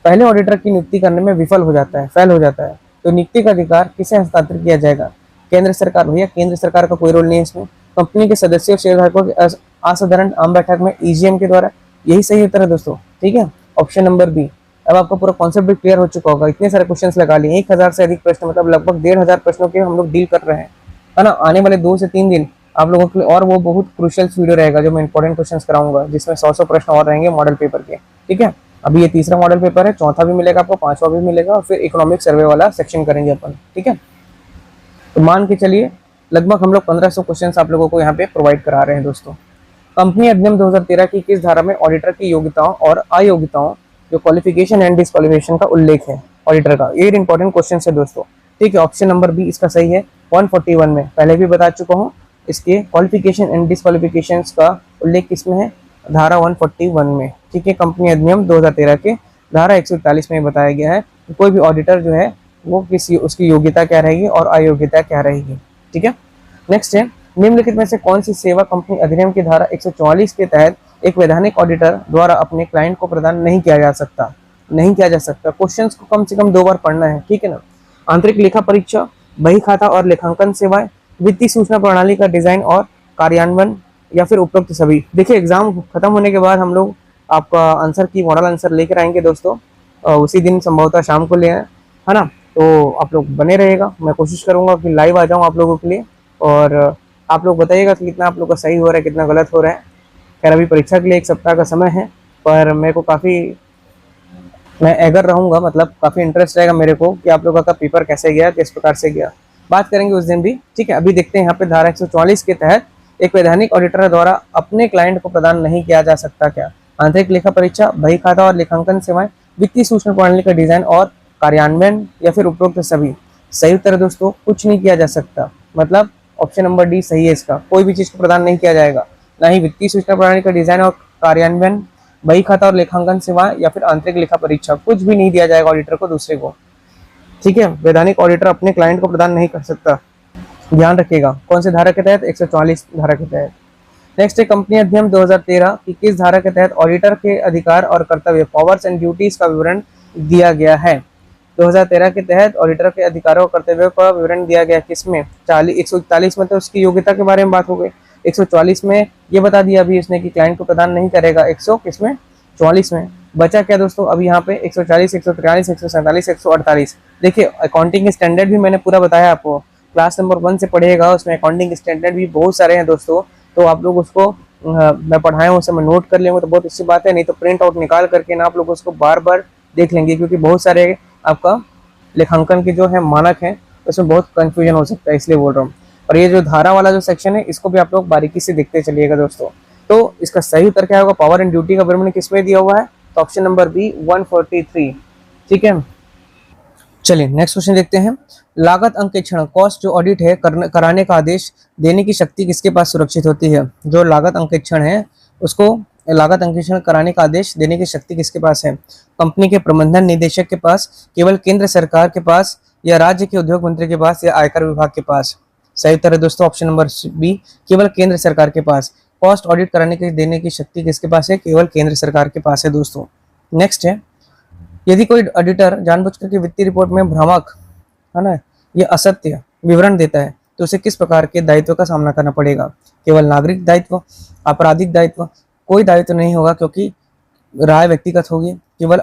पहले ऑडिटर की नियुक्ति करने में विफल हो जाता है, फेल हो जाता है, तो नियुक्ति का अधिकार किसे हस्तांतरित किया जाएगा? केंद्र सरकार। भैया केंद्र सरकार का कोई रोल नहीं है इसमें। कंपनी के सदस्यों शेयरधारकों की असाधारण आम बैठक में EGM के द्वारा। यही सही उत्तर है दोस्तों। ठीक है, ऑप्शन नंबर बी। अब आपका पूरा कॉन्सेप्ट भी क्लियर हो चुका होगा। इतने सारे क्वेश्चंस लगा लिए, 1000 से अधिक प्रश्न, मतलब लगभग 1500 प्रश्नों के हम लोग डील कर रहे हैं, है ना। आने वाले 2 से 3 दिन आप लोगों के लिए और वो बहुत क्रूशियल वीडियो रहेगा जो मैं इंपॉर्टेंट क्वेश्चंस कराऊंगा, जिसमें 100 प्रश्न और रहेंगे मॉडल पेपर के। ठीक है, अभी ये तीसरा मॉडल पेपर है, चौथा भी मिलेगा आपको, पांचवा भी मिलेगा, और फिर इकोनॉमिक सर्वे वाला सेक्शन करेंगे अपन। ठीक है, तो मान के चलिए लगभग हम लोग 1500 क्वेश्चन आप लोगों को यहाँ पे प्रोवाइड करा रहे हैं दोस्तों। कंपनी अधिनियम 2013 की किस धारा में ऑडिटर की योग्यताओं और अयोग्यताओं, जो क्वालिफिकेशन एंड डिस्क्वालिफिकेशन का उल्लेख है ऑडिटर का? ये इंपॉर्टेंट क्वेश्चन है दोस्तों। ठीक है, ऑप्शन नंबर बी इसका सही है। 141 में पहले भी बता चुका हूँ, इसके क्वालिफिकेशन एंड डिस्क्वालिफिकेशन का उल्लेख किसमें है? धारा 141 में। ठीक है, कंपनी अधिनियम 2013 के धारा 141 में बताया गया है कि कोई भी ऑडिटर जो है वो किसी उसकी योग्यता क्या रहेगी और अयोग्यता क्या रहेगी। ठीक है, नेक्स्ट है निम्नलिखित में से कौन सी सेवा कंपनी अधिनियम की धारा 144 के तहत एक वैधानिक ऑडिटर द्वारा अपने क्लाइंट को प्रदान नहीं किया जा सकता? नहीं किया जा सकता। क्वेश्चंस को कम से कम 2 बार पढ़ना है, ठीक है ना। आंतरिक लेखा परीक्षा, बही खाता और लेखांकन सेवाएं, वित्तीय सूचना प्रणाली का डिजाइन और कार्यान्वयन, या फिर उपरोक्त सभी। देखिए एग्जाम खत्म होने के बाद हम लोग आपका आंसर की मॉडल आंसर लेकर आएंगे दोस्तों, उसी दिन संभवतः शाम को ले आए, है ना। तो आप लोग बने रहेगा, मैं कोशिश करूंगा कि लाइव आ जाऊं आप लोगों के लिए, और आप लोग बताइएगा कि कितना आप लोग का सही हो रहा है, कितना गलत हो रहा है। खैर अभी परीक्षा के लिए 1 सप्ताह का समय है, पर मेरे को मैं एगर रहूंगा, मतलब काफ़ी इंटरेस्ट रहेगा मेरे को कि आप लोगों का पेपर कैसे गया, किस प्रकार से गया, बात करेंगे उस दिन भी। ठीक है, अभी देखते हैं यहाँ पे धारा 144 के तहत एक वैधानिक ऑडिटर द्वारा अपने क्लाइंट को प्रदान नहीं किया जा सकता क्या? आंतरिक लेखा परीक्षा, बही खाता और लेखांकन सेवाएं, वित्तीय सूचना प्रणाली का डिजाइन और कार्यान्वयन, या फिर उपरोक्त सभी। सही उत्तर दोस्तों कुछ नहीं किया जा सकता। मतलब ऑप्शन नंबर डी सही है इसका। कोई भी चीज को प्रदान नहीं किया जाएगा, ना ही वित्तीय सूचना प्रणाली का डिजाइन और कार्यान्वयन, बही खाता और लेखांकन सेवा या फिर आंतरिक लेखा परीक्षा, कुछ भी नहीं दिया जाएगा ऑडिटर को दूसरे को। ठीक है, वैधानिक ऑडिटर अपने क्लाइंट को प्रदान नहीं कर सकता, ध्यान रखिएगा। कौन से धारा के तहत? 144 धारा के तहत। नेक्स्ट है कंपनी अधिनियम 2013 की किस धारा के तहत ऑडिटर के अधिकार और कर्तव्य, पावर्स एंड ड्यूटीज का विवरण दिया गया है? 2013 के तहत ऑडिटर के अधिकारों और कर्तव्यों का विवरण दिया गया किसमें? 141 में तो उसकी योग्यता के बारे में बात हो गई। 144 में ये बता दिया अभी उसने कि क्लाइंट को प्रदान नहीं करेगा। 144 में बचा क्या दोस्तों? अभी यहाँ पे 140, 143, 147, 148। देखिए अकाउंटिंग स्टैंडर्ड भी मैंने पूरा बताया आपको, क्लास नंबर 1 से पढ़िएगा, उसमें अकाउंटिंग स्टैंडर्ड भी बहुत सारे हैं दोस्तों। तो आप लोग उसको मैं पढ़ाया हूँ उसे मैं नोट कर लेंगे तो बहुत अच्छी बात है, नहीं तो प्रिंट आउट निकाल करके ना आप लोग उसको बार बार देख लेंगे, क्योंकि बहुत सारे आपका लेखांकन के जो है मानक है उसमें बहुत कंफ्यूजन हो सकता है, इसलिए बोल रहा हूँ। और ये जो धारा वाला जो सेक्शन है इसको भी आप लोग बारीकी से देखते चलिएगा दोस्तों। तो इसका सही उत्तर क्या होगा? पावर एंड ड्यूटी का विवरण किसमें दिया हुआ है? तो ऑप्शन नंबर बी 143। ठीक है, चलिए नेक्स्ट क्वेश्चन देखते हैं। लागत अंकेक्षण कॉस्ट जो ऑडिट है कराने का आदेश देने की शक्ति किसके पास सुरक्षित होती है? जो लागत अंकेक्षण है उसको लागत अंकेक्षण कराने का आदेश देने की शक्ति किसके पास है? कंपनी के प्रबंधन निदेशक के पास, केवल केंद्र सरकार के पास, या राज्य के उद्योग मंत्री के पास, या आयकर विभाग के पास? सही उत्तर है दोस्तों ऑप्शन नंबर बी, केवल केंद्र सरकार के पास। कॉस्ट ऑडिट कराने के देने की शक्ति किसके पास है? केवल केंद्र सरकार के पास है दोस्तों। नेक्स्ट है, यदि कोई ऑडिटर जानबूझकर के वित्तीय रिपोर्ट में भ्रामक है ना ये असत्य विवरण देता है तो उसे किस प्रकार के दायित्व का सामना करना पड़ेगा? केवल नागरिक दायित्व, आपराधिक दायित्व, कोई दायित्व नहीं होगा क्योंकि राय व्यक्तिगत होगी, केवल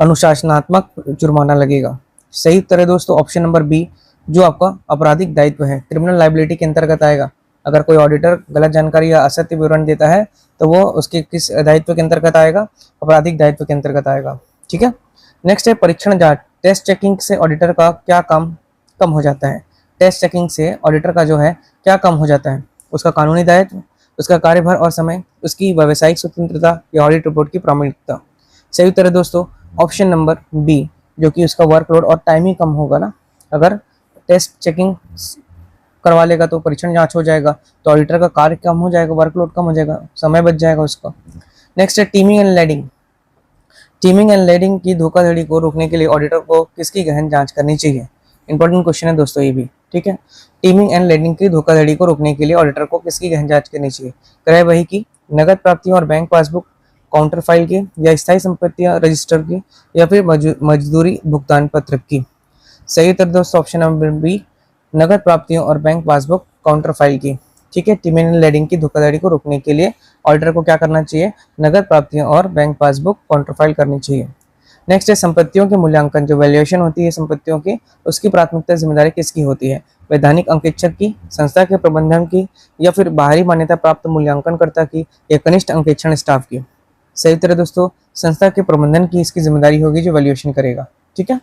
अनुशासनात्मक जुर्माना लगेगा। सही उत्तर है दोस्तों ऑप्शन नंबर बी, जो आपका आपराधिक दायित्व है, क्रिमिनल लाइबिलिटी के अंतर्गत आएगा। अगर कोई ऑडिटर गलत जानकारी या असत्य विवरण देता है तो वो उसके किस दायित्व के अंतर्गत आएगा? आपराधिक दायित्व के अंतर्गत आएगा। ठीक है, नेक्स्ट है परीक्षण जांच। टेस्ट चेकिंग से ऑडिटर का क्या काम कम हो जाता है? टेस्ट चेकिंग से ऑडिटर का जो है क्या कम हो जाता है? उसका कानूनी दायित्व, उसका कार्यभार और समय, उसकी व्यावसायिक स्वतंत्रता, या ऑडिट रिपोर्ट की प्रामाणिकता? सही उत्तर है दोस्तों ऑप्शन नंबर बी, जो कि उसका वर्कलोड और टाइमिंग कम होगा ना। अगर टेस्ट चेकिंग करवा लेगा तो परीक्षण जांच हो जाएगा, तो ऑडिटर का कार्य कम हो जाएगा, वर्कलोड कम हो जाएगा, समय बच जाएगा उसका। नेक्स्ट है teeming and lading. Teeming and lading की धोखाधड़ी को रोकने के लिए ऑडिटर को किसकी गहन जांच करनी चाहिए? इंपॉर्टेंट क्वेश्चन है दोस्तों ये भी। ठीक है, टीमिंग एंड लेडिंग की धोखाधड़ी को रोकने के लिए ऑडिटर को किसकी गहन जांच करनी चाहिए? क्रय बही की, नगद प्राप्तियों और बैंक पासबुक, काउंटर फाइल की, या स्थायी संपत्तियां रजिस्टर की, या फिर मजदूरी भुगतान पत्र की? सही उत्तर दोस्तों ऑप्शन नंबर बी, नगद प्राप्तियों और बैंक पासबुक काउंटर फाइल की। ठीक है, टीमिंग एंड लेडिंग की धोखाधड़ी को रोकने के लिए ऑडिटर को क्या करना चाहिए? नगद प्राप्तियों और बैंक पासबुक काउंटर फाइल करनी चाहिए। नेक्स्ट है संपत्तियों के मूल्यांकन, जो वैल्यूएशन होती है संपत्तियों की, उसकी प्राथमिकता जिम्मेदारी किसकी होती है? वैधानिक अंकेक्षक की, संस्था के प्रबंधन की, या फिर बाहरी मान्यता प्राप्त मूल्यांकनकर्ता की, या कनिष्ठ अंकेक्षण स्टाफ की? सही उत्तर है दोस्तों संस्था के प्रबंधन की इसकी जिम्मेदारी होगी जो वैल्यूएशन करेगा। ठीक है,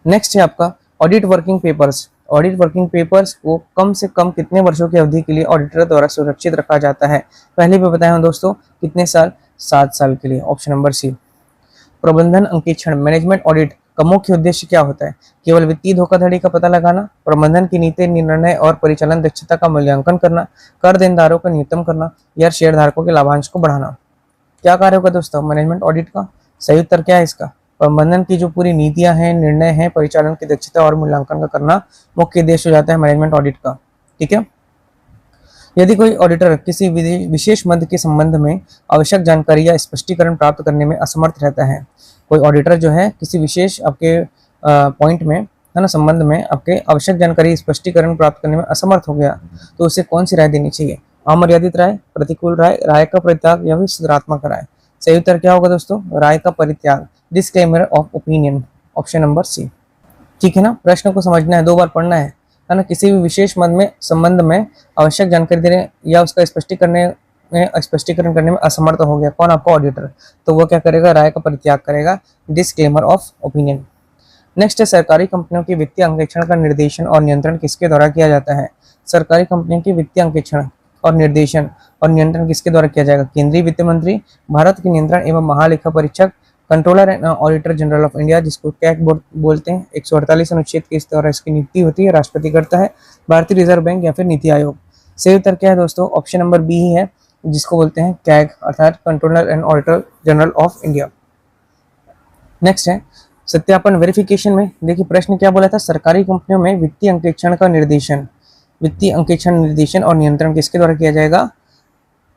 नेक्स्ट है आपका audit working papers. Audit working papers को कम से कम कितने वर्षों की अवधि के लिए ऑडिटर द्वारा सुरक्षित रखा जाता है? पहले भी बताया हूं दोस्तों, कितने साल? 7 साल के लिए, ऑप्शन नंबर सी। प्रबंधन अंकेक्षण मैनेजमेंट ऑडिट का मुख्य उद्देश्य क्या होता है? केवल वित्तीय धोखाधड़ी का पता लगाना, प्रबंधन की नीति निर्णय और परिचालन दक्षता का मूल्यांकन करना, कर देनदारों को न्यूनतम करना, या शेयर धारकों के लाभांश को बढ़ाना? क्या कार्य होगा दोस्तों मैनेजमेंट ऑडिट का? सही उत्तर क्या है इसका? प्रबंधन की जो पूरी नीतियां हैं, निर्णय हैं, परिचालन की दक्षता और मूल्यांकन का करना मुख्य उद्देश्य हो जाता है मैनेजमेंट ऑडिट का। ठीक है, यदि कोई ऑडिटर किसी विशेष मद के संबंध में आवश्यक जानकारी या स्पष्टीकरण प्राप्त करने में असमर्थ रहता है, कोई ऑडिटर जो है किसी विशेष आपके पॉइंट में है ना संबंध में आपके आवश्यक जानकारी स्पष्टीकरण प्राप्त करने में असमर्थ हो गया, तो उसे कौन सी राय देनी चाहिए? अमर्यादित राय, प्रतिकूल राय, राय का परित्याग, या फिर सुधारात्मक राय? सही उत्तर क्या होगा दोस्तों? राय का परित्याग, disclaimer of opinion, option number C. ठीक है ना, प्रश्न को समझना है, 2 बार पढ़ना है ना। किसी भी विशेष मद में संबंध में आवश्यक जानकारी देने या उसका स्पष्टीकरण करने में असमर्थ हो गया कौन? आपका ऑडिटर। तो वो क्या करेगा? राय का परित्याग करेगा, डिस्क्लेमर ऑफ ओपिनियन। नेक्स्ट है सरकारी कंपनियों की वित्तीय अंकेक्षण का निर्देशन और नियंत्रण किसके द्वारा किया जाता है? सरकारी कंपनियों की वित्तीय अंकेक्षण और निर्देशन और नियंत्रण किसके द्वारा किया जाएगा? केंद्रीय वित्त मंत्री, भारत के नियंत्रण एवं महालेखा परीक्षक, controller and auditor general of India, जिसको कैग बोलते हैं, 148 अनुच्छेद के इस द्वारा इसकी नियुक्ति होती है, राष्ट्रपति करता है, भारतीय रिजर्व बैंक या फिर नीति आयोग। सही उत्तर क्या है दोस्तों? ऑप्शन नंबर बी ही है, जिसको बोलते हैं कैग अर्थात controller and auditor general of India. Next है सत्यापन वेरिफिकेशन में। देखिए प्रश्न क्या बोला था, सरकारी कंपनियों में वित्तीय अंकेक्षण का निर्देशन, वित्तीय अंकेक्षण निर्देशन और नियंत्रण किसके द्वारा किया जाएगा?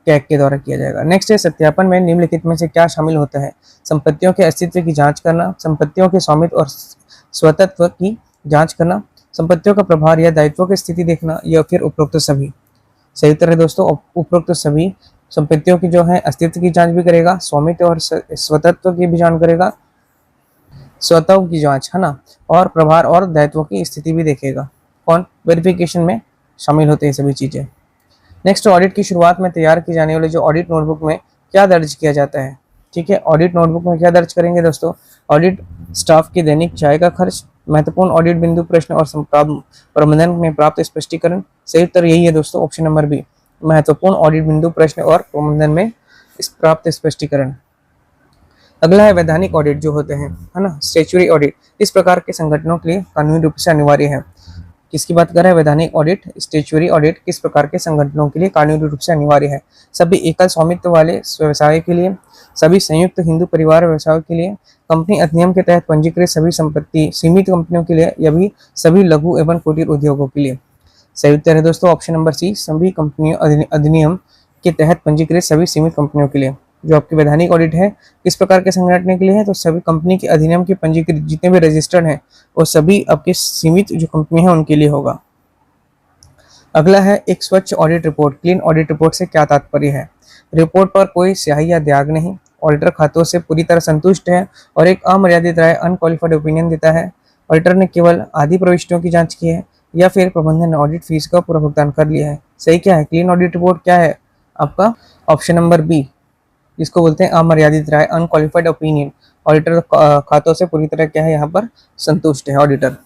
कैग के द्वारा किया जाएगा। नेक्स्ट है सत्यापन में निम्नलिखित में से क्या शामिल होता है? संपत्तियों के अस्तित्व की जांच करना, संपत्तियों के स्वामित्व और स्वतत्व की जांच करना, संपत्तियों का प्रभार या दायित्व की स्थिति देखना, या फिर उपरोक्त सभी। सही उत्तर है दोस्तों उपरोक्त सभी। संपत्तियों की जो है अस्तित्व की जांच भी करेगा, स्वामित्व और स्वतत्व की भी जांच करेगा, स्वतः की जांच है ना, और प्रभार और दायित्व की स्थिति भी देखेगा। कौन? वेरिफिकेशन में शामिल होते हैं सभी चीजें। नेक्स्ट ऑडिट की शुरुआत में तैयार की जाने वाले जो ऑडिट नोटबुक में क्या दर्ज किया जाता है? ठीक है, ऑडिट नोटबुक में क्या दर्ज करेंगे दोस्तों? ऑडिट स्टाफ की दैनिक चाय का खर्च, महत्वपूर्ण ऑडिट बिंदु, प्रश्न और प्रबंधन में प्राप्त स्पष्टीकरण। सही उत्तर यही है दोस्तों, ऑप्शन नंबर बी, महत्वपूर्ण ऑडिट बिंदु, प्रश्न और प्रबंधन में प्राप्त स्पष्टीकरण। अगला है वैधानिक ऑडिट जो होते हैं, है ना, स्टैट्यूटरी ऑडिट। इस प्रकार के संगठनों के लिए कानूनी रूप से अनिवार्य है। किसकी बात कर रहे हैं? वैधानिक ऑडिट, स्टैट्यूटरी ऑडिट किस प्रकार के संगठनों के लिए कानूनी रूप से अनिवार्य है? सभी एकल स्वामित्व वाले व्यवसाय के लिए, सभी संयुक्त हिंदू परिवार व्यवसाय के लिए, कंपनी अधिनियम के तहत पंजीकृत सभी संपत्ति सीमित कंपनियों के लिए, या भी सभी लघु एवं कुटीर उद्योगों के लिए। सही उत्तर है दोस्तों ऑप्शन नंबर सी, सभी कंपनियों अधिनियम के तहत पंजीकृत सभी सीमित कंपनियों के लिए। जो आपकी वैधानिक ऑडिट है किस प्रकार के संगठन के लिए है? तो सभी कंपनी के अधिनियम के पंजीकृत जितने भी रजिस्टर्ड हैं वो सभी आपके सीमित जो कंपनी है उनके लिए होगा। अगला है एक स्वच्छ audit report. Clean audit report से क्या तात्पर्य है? रिपोर्ट पर कोई स्याही या दाग नहीं, ऑडिटर खातों से पूरी तरह संतुष्ट है और एक अमर्यादित राय अनक्वालिफाइड ओपिनियन देता है, ऑडिटर ने केवल आधी प्रविष्टियों की जांच की है, या फिर प्रबंधन ने ऑडिट फीस का पूरा भुगतान कर लिया है। सही क्या है? क्लीन ऑडिट रिपोर्ट क्या है आपका? ऑप्शन नंबर बी, जिसको बोलते हैं अमर्यादित राय अनक्वालिफाइड ओपिनियन। ऑडिटर खातों से पूरी तरह क्या है यहाँ पर संतुष्ट है ऑडिटर।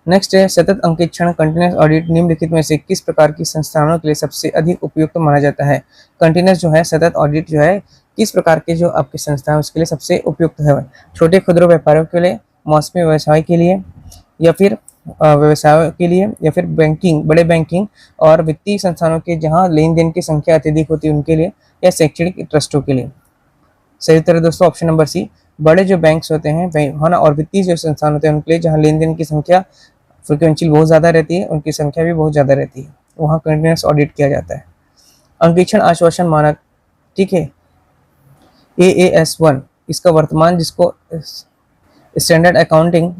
नेक्स्ट है सतत अंकेक्षण कंटिन्यूस ऑडिट निम्नलिखित में से किस प्रकार की संस्थानों के लिए सबसे अधिक उपयुक्त माना जाता है? कंटिन्यूस जो है सतत ऑडिट जो है किस प्रकार के जो आपकी संस्था है उसके लिए सबसे उपयुक्त है? छोटे खुदरा व्यापारियों के लिए, मौसमी व्यवसाय के लिए, या फिर व्यवसाय के लिए, या फिर बैंकिंग, बड़े बैंकिंग और वित्तीय संस्थानों के जहां लेन देन की संख्या अत्यधिक होती है उनके लिए, या शैक्षणिक ट्रस्टों के लिए। सही उत्तर है दोस्तों ऑप्शन नंबर सी, बड़े जो बैंक्स होते हैं है ना और वित्तीय जो संस्थान होते हैं उनके लिए जहां लेन देन की संख्या फ्रिक्वेंसी बहुत ज़्यादा रहती है, उनकी संख्या भी बहुत ज़्यादा रहती है, वहाँ कंटिन्यूस ऑडिट किया जाता है। अंकेक्षण आश्वासन मानक, ठीक है, AAS1 इसका वर्तमान जिसको स्टैंडर्ड अकाउंटिंग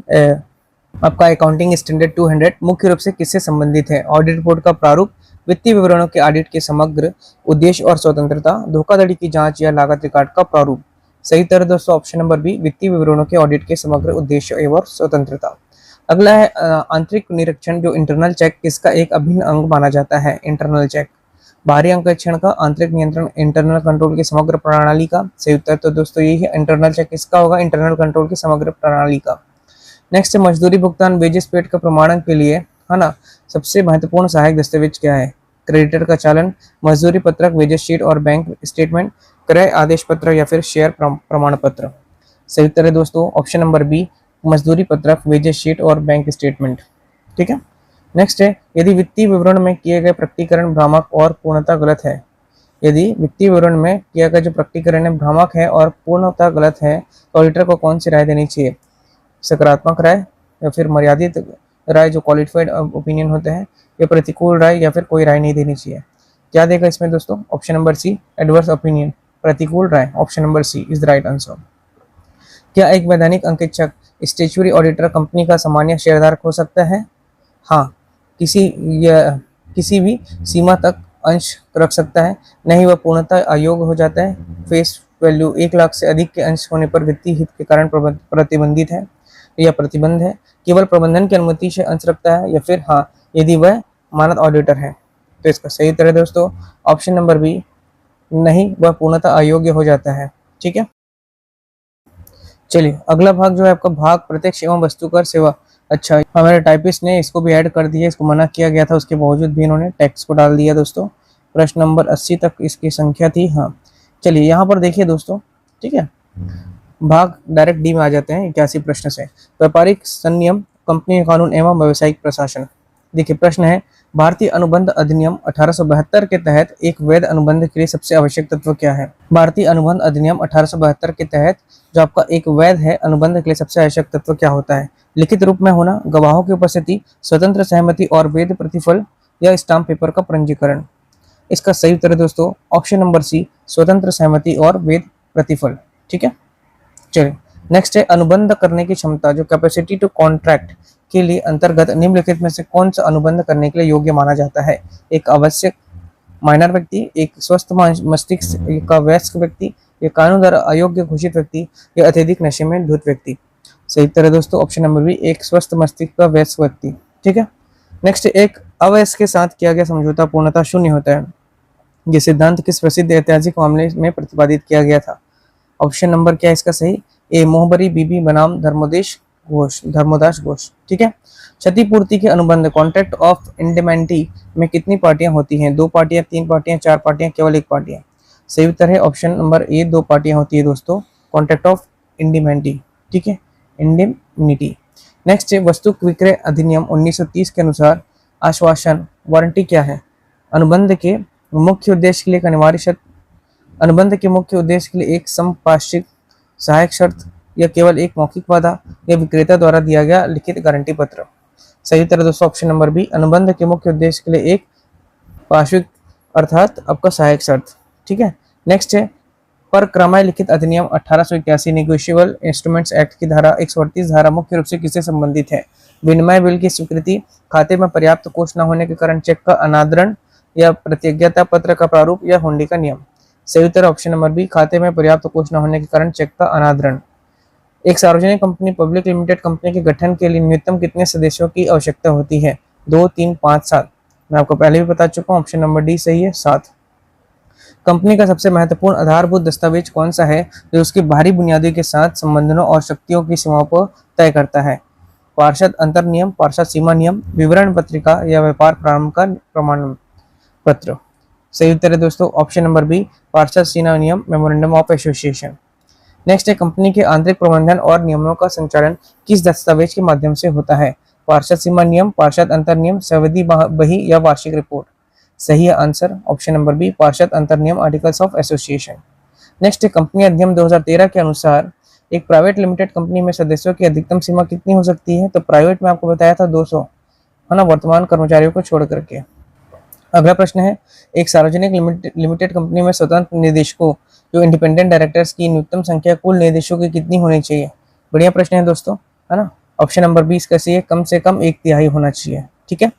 आपका अकाउंटिंग स्टैंडर्ड 200 मुख्य रूप से किससे संबंधित है? ऑडिट रिपोर्ट का प्रारूप, वित्तीय विवरणों के ऑडिट के समग्र उद्देश्य और स्वतंत्रता, धोखाधड़ी की जांच या लागत रिकॉर्ड का प्रारूप। सही तरह दोस्तों ऑप्शन नंबर बी, वित्तीय विवरणों के ऑडिट के समग्र उद्देश्य एवं स्वतंत्रता। अगला है आंतरिक निरीक्षण जो इंटरनल चेक किसका एक अभिन्न अंग माना जाता है? इंटरनल चेक, बाहरी अंकेक्षण का, आंतरिक नियंत्रण, इंटरनल कंट्रोल की समग्र प्रणाली का। सही उत्तर तो दोस्तों यही है, इंटरनल चेक किसका होगा? इंटरनल कंट्रोल की समग्र प्रणाली का। नेक्स्ट है मजदूरी भुगतान वेजेस पेड का प्रमाणन के लिए, है ना, सबसे महत्वपूर्ण सहायक दस्तावेज क्या है? क्रेडिटर का चालन, मजदूरी पत्रक, वेजेस शीट और बैंक स्टेटमेंट, क्रय आदेश पत्र या फिर शेयर प्रमाण पत्र। सही उत्तर है दोस्तों ऑप्शन नंबर बी, मजदूरी पत्रक, वेजेस शीट और बैंक स्टेटमेंट। ठीक है, नेक्स्ट है यदि वित्तीय विवरण में किए गए प्रकटीकरण भ्रामक और पूर्णतः गलत है, यदि वित्तीय विवरण में किया गया जो प्रकटीकरण है भ्रामक है और पूर्णतः गलत है तो ऑडिटर को कौन सी राय देनी चाहिए? सकारात्मक राय, या फिर मर्यादित राय जो क्वालिफाइड ओपिनियन होते हैं, या प्रतिकूल राय, या फिर कोई राय नहीं देनी चाहिए? क्या देगा इसमें दोस्तों? Option number C, adverse opinion, प्रतिकूल राय। Option number C is the right answer. क्या एक वैधानिक अंकेक्षक स्टैट्यूटरी ऑडिटर कंपनी का सामान्य शेयरधारक हो सकता है? हाँ, किसी भी सीमा तक अंश रख सकता है, नहीं वह पूर्णतः अयोग्य हो जाता है। फेस वैल्यू 1 लाख से अधिक के अंश होने पर वित्तीय हित के कारण प्रतिबंधित है या प्रतिबंध है, केवल प्रबंधन की अनुमति से अंश रखता है, या फिर हाँ यदि वह मानद ऑडिटर है। तो इसका सही उत्तर है दोस्तों ऑप्शन नंबर बी, नहीं वह पूर्णतः अयोग्य हो जाता है। ठीक है, चलिए अगला भाग जो है आपका भाग प्रत्यक्ष एवं वस्तु कर सेवा। अच्छा, हमारे टाइपिस्ट ने इसको भी ऐड कर दिया, इसको मना किया गया था, उसके बावजूद भी इन्होंने टैक्स को डाल दिया दोस्तों। प्रश्न नंबर 80 तक इसकी संख्या थी। हाँ, चलिए यहाँ पर देखिए दोस्तों, ठीक है, भाग डायरेक्ट डी में आ जाते हैं 81 प्रश्न से। व्यापारिक संनियम, कंपनी कानून एवं व्यावसायिक प्रशासन। देखिए प्रश्न है, भारतीय अनुबंध अधिनियम 1872 के तहत एक वैध अनुबंध के लिए सबसे आवश्यक तत्व क्या है? भारतीय अनुबंध अधिनियम 1872 के तहत जो आपका एक वैध है अनुबंध के लिए सबसे आवश्यक तत्व क्या होता है? लिखित रूप में होना, गवाहों की उपस्थिति, स्वतंत्र सहमति और वैध प्रतिफल या स्टाम्प पेपर का पंजीकरण। इसका सही उत्तर है दोस्तों ऑप्शन नंबर सी, स्वतंत्र सहमति और वैध प्रतिफल। ठीक है, चलिए नेक्स्ट है, अनुबंध करने की क्षमता जो कैपेसिटी टू कॉन्ट्रैक्ट के लिए अंतर्गत निम्नलिखित में से कौन सा अनुबंध करने के लिए योग्य माना जाता है? एक आवश्यक माइनर व्यक्ति, एक स्वस्थ मस्तिष्क का वयस्क व्यक्ति, या कानून द्वारा अयोग्य घोषित व्यक्ति, या अत्यधिक नशे में धुत व्यक्ति। सही उत्तर है दोस्तों ऑप्शन नंबर बी, एक स्वस्थ मस्तिष्क का वयस्क व्यक्ति। ठीक है, नेक्स्ट, एक अवयस्क के साथ किया गया समझौता पूर्णतः शून्य होता है। ये सिद्धांत किस प्रसिद्ध ऐतिहासिक मामले में प्रतिपादित किया गया था? ऑप्शन नंबर क्या है इसका सही? ए मोहबरी बीबी बनाम धर्मोदास घोष। ठीक है, क्षतिपूर्ति के अनुबंध कॉन्ट्रैक्ट ऑफ इंडेमेनिटी में कितनी पार्टियां होती हैं? 2 पार्टियां, 3 पार्टियां, 4 पार्टियां, केवल 1 पार्टियां। सही उत्तर है ऑप्शन नंबर ए, 2 पार्टियां होती है दोस्तों, कॉन्ट्रैक्ट ऑफ इंडेमेनिटी। ठीक है, इंडेमनिटी। नेक्स्ट है, वस्तु विक्रय अधिनियम 1930 के अनुसार आश्वासन वारंटी क्या है? अनुबंध के मुख्य उद्देश्य के लिए एक अनिवार्य शर्त, अनुबंध के मुख्य उद्देश्य के लिए एक संपार्श्विक सहायक शर्त, या केवल एक मौखिक वादा, या विक्रेता द्वारा दिया गया लिखित गारंटी पत्र। सही उत्तर दोस्तों ऑप्शन नंबर बी, अनुबंध के मुख्य उद्देश्य के लिए एक पार्श्विक अर्थात आपका सहायक शर्त। ठीक है, नेक्स्ट है, पर क्रमय लिखित अधिनियम 1881 नेगोशिएबल इंस्ट्रूमेंट्स एक्ट की धारा 138 धारा मुख्य रूप से किससे संबंधित है? विनिमय बिल की स्वीकृति, खाते में पर्याप्त कोष न होने के कारण चेक का अनादरण, या प्रतिज्ञता पत्र का प्रारूप, या हुंडी का नियम। सही उत्तर ऑप्शन नंबर बी, खाते में पर्याप्त कोष न होने के कारण चेक का अनादरण। एक सार्वजनिक कंपनी पब्लिक लिमिटेड कंपनी के गठन के लिए न्यूनतम कितने सदस्यों की आवश्यकता होती है? 2, 3, 5, 7। मैं आपको पहले भी बता चुका हूँ, ऑप्शन नंबर डी सही है, 7। कंपनी का सबसे महत्वपूर्ण आधारभूत दस्तावेज कौन सा है जो उसकी बाहरी बुनियादी के साथ संबंधों और शक्तियों की सीमाओं को तय करता है? पार्षद अंतर नियम, पार्षद सीमा नियम, विवरण पत्रिका, या व्यापार प्रारंभ का प्रमाण पत्र। सही उत्तर है दोस्तों ऑप्शन नंबर बी, पार्षद सीमा नियम, मेमोरेंडम ऑफ एसोसिएशन। नेक्स्ट है, कंपनी के आंतरिक प्रबंधन और नियमों का संचालन किस दस्तावेज के माध्यम से होता है? पार्षद सीमा नियम, पार्षद अंतर नियम, सावधि बही, या वार्षिक रिपोर्ट। सही है आंसर ऑप्शन नंबर बी, पार्षद अंतर नियम, आर्टिकल्स ऑफ एसोसिएशन। नेक्स्ट है, कंपनी अधिनियम 2013 के अनुसार एक प्राइवेट लिमिटेड कंपनी में सदस्यों की अधिकतम सीमा कितनी हो सकती है? तो प्राइवेट में आपको बताया था 200, है ना, वर्तमान कर्मचारियों को छोड़ करके। अगला प्रश्न है, एक सार्वजनिक लिमिटेड कंपनी में स्वतंत्र निदेशकों जो इंडिपेंडेंट डायरेक्टर्स की न्यूनतम संख्या कुल निदेशकों की कितनी होनी चाहिए? बढ़िया प्रश्न है दोस्तों, है ना, ऑप्शन नंबर 20 का सही है, कम से कम 1/3 होना चाहिए। ठीक है,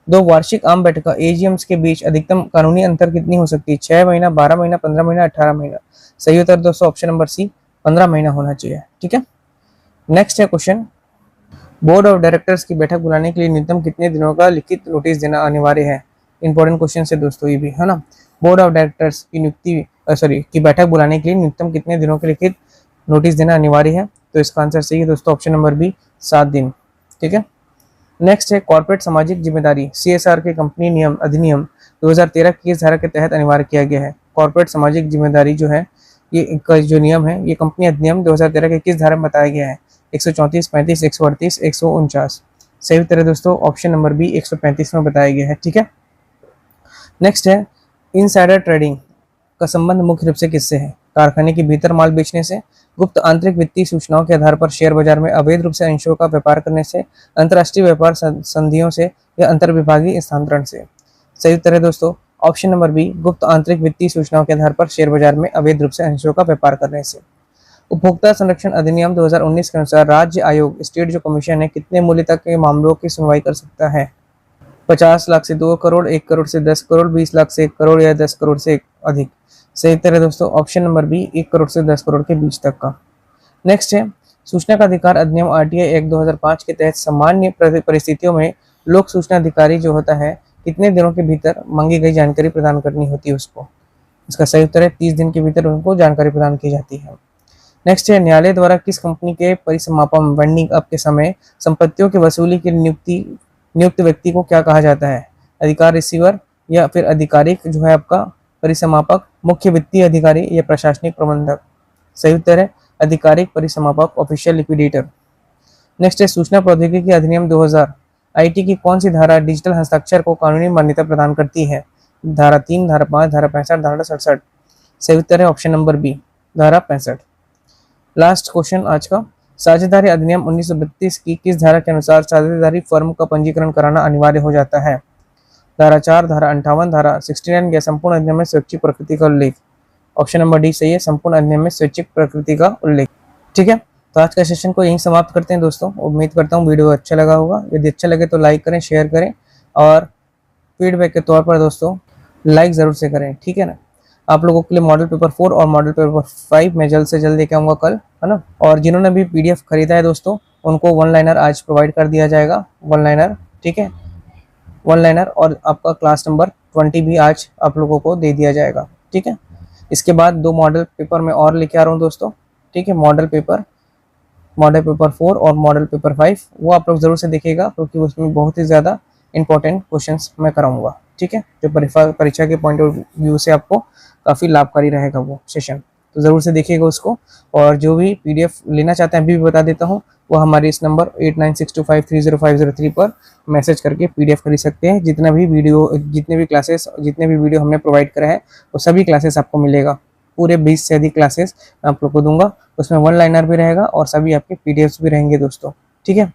2 वार्षिक आम बैठक एजीएम्स के बीच अधिकतम कानूनी अंतर कितनी हो सकती है? 6 महीना, 12 महीना, 15 महीना, 18 महीना। सही उत्तर दोस्तों ऑप्शन नंबर सी, 15 महीना होना चाहिए। ठीक है, नेक्स्ट है क्वेश्चन, बोर्ड ऑफ डायरेक्टर्स की बैठक बुलाने के लिए न्यूनतम कितने दिनों का लिखित नोटिस देना अनिवार्य है? इंपॉर्टेंट क्वेश्चन है दोस्तों ये भी, है ना। बोर्ड ऑफ डायरेक्टर्स की की बैठक बुलाने के लिए न्यूनतम कितने दिनों के लिखित नोटिस देना अनिवार्य है? तो इसका आंसर सही है दोस्तों ऑप्शन नंबर बी, 7 दिन। ठीक है, नेक्स्ट है, कॉर्पोरेट सामाजिक जिम्मेदारी CSR के कंपनी नियम अधिनियम 2013 की किस धारा के तहत अनिवार्य किया गया है? कॉर्पोरेट सामाजिक जिम्मेदारी जो है ये इनका जो नियम है ये कंपनी अधिनियम 2013 के किस धारा में बताया गया है? 134, 35, 138, 149। सही उत्तर है दोस्तों ऑप्शन नंबर बी, 135 में बताया गया है। ठीक है, नेक्स्ट है, इनसाइडर ट्रेडिंग का संबंध मुख्य रूप से किससे है? कारखाने के भीतर माल बेचने से, गुप्त आंतरिक वित्तीय सूचनाओं के आधार पर शेयर बाजार में अवैध रूप से अंशों का व्यापार करने से, अंतर्राष्ट्रीय व्यापार संधियों से, या अंतर्विभागीय स्थानांतरण से। सही उत्तर है दोस्तों ऑप्शन नंबर बी, गुप्त आंतरिक वित्तीय सूचनाओं के आधार पर शेयर बाजार में अवैध रूप से अंशों का व्यापार करने से। उपभोक्ता संरक्षण अधिनियम 2019 के अनुसार राज्य आयोग स्टेट जो कमीशन है कितने मूल्य तक के मामलों की सुनवाई कर सकता है? 50 लाख से 2 करोड़, 1 करोड़ से 10 करोड़, 20 लाख से 1 करोड़, या 10 करोड़ से अधिक। सही उत्तर है दोस्तों ऑप्शन नंबर बी, 1 करोड़ से 10 करोड़ के बीच तक का। नेक्स्ट है, सूचना का अधिकार अधिनियम RTI एक्ट 2005 के तहत सामान्य परिस्थितियों में लोक सूचना अधिकारी जो होता है कितने दिनों के भीतर मांगी गई जानकारी प्रदान करनी होती है उसको? इसका सही उत्तर है 30 दिन के भीतर उनको जानकारी प्रदान की जाती है। नेक्स्ट है, न्यायालय द्वारा किस कंपनी के परिसमापन वेंडिंग अप के समय संपत्तियों की वसूली की नियुक्त व्यक्ति को क्या कहा जाता है? अधिकार रिसीवर, या फिर आधिकारिक जो है आपका परिसमापक, मुख्य वित्तीय अधिकारी, या प्रशासनिक प्रबंधक। सही उत्तर है आधिकारिक परिसमापक ऑफिशियल लिक्विडेटर। नेक्स्ट है सूचना प्रौद्योगिकी अधिनियम 2000 आईटी की कौन सी धारा डिजिटल हस्ताक्षर को कानूनी मान्यता प्रदान करती है? धारा 3, धारा 5, धारा 65, धारा 67। सही उत्तर है ऑप्शन नंबर बी, धारा 65। लास्ट क्वेश्चन आज का, साझेदारी अधिनियम 1932 की किस धारा के अनुसार साझेदारी फर्म का पंजीकरण कराना अनिवार्य हो जाता है? धारा 4, धारा 58, धारा 69 या संपूर्ण अधिनियम में स्वैच्छिक प्रकृति का उल्लेख? ऑप्शन नंबर डी सही है, संपूर्ण अधिनियम में स्वैच्छिक प्रकृति का उल्लेख। ठीक है, तो आज का सेशन को यहीं समाप्त करते हैं दोस्तों। उम्मीद करता हूँ वीडियो अच्छा लगा होगा। यदि अच्छा लगे तो लाइक करें, शेयर करें और फीडबैक के तौर पर दोस्तों लाइक ज़रूर से करें, ठीक है ना। आप लोगों के लिए मॉडल पेपर 4 और मॉडल पेपर 5 मैं जल्द से जल्द लेके आऊँगा कल, है ना। और जिन्होंने भी PDF खरीदा है दोस्तों, उनको 1 लाइनर आज प्रोवाइड कर दिया जाएगा, 1 लाइनर, ठीक है, 1 लाइनर। और आपका क्लास नंबर 20 भी आज आप लोगों को दे दिया जाएगा, ठीक है। इसके बाद 2 मॉडल पेपर मैं और लेके आ रहा हूँ दोस्तों, ठीक है। मॉडल पेपर 4 और मॉडल पेपर 5 वो आप लोग ज़रूर से देखिएगा, क्योंकि उसमें बहुत ही ज़्यादा इंपॉर्टेंट क्वेश्चंस मैं कराऊंगा, ठीक है, जो परीक्षा के पॉइंट ऑफ व्यू से आपको काफ़ी लाभकारी रहेगा वो सेशन, तो ज़रूर से देखिएगा उसको। और जो भी PDF लेना चाहते हैं अभी भी बता देता हूँ, वो हमारे इस नंबर 8962530503 पर मैसेज करके PDF खरीद सकते हैं। जितने भी वीडियो हमने प्रोवाइड करा है वो सभी क्लासेस आपको मिलेगा, पूरे 20 से अधिक क्लासेस मैं आप लोग को दूंगा। उसमें 1 लाइनर भी रहेगा और सभी आपके PDFs भी रहेंगे दोस्तों, ठीक है।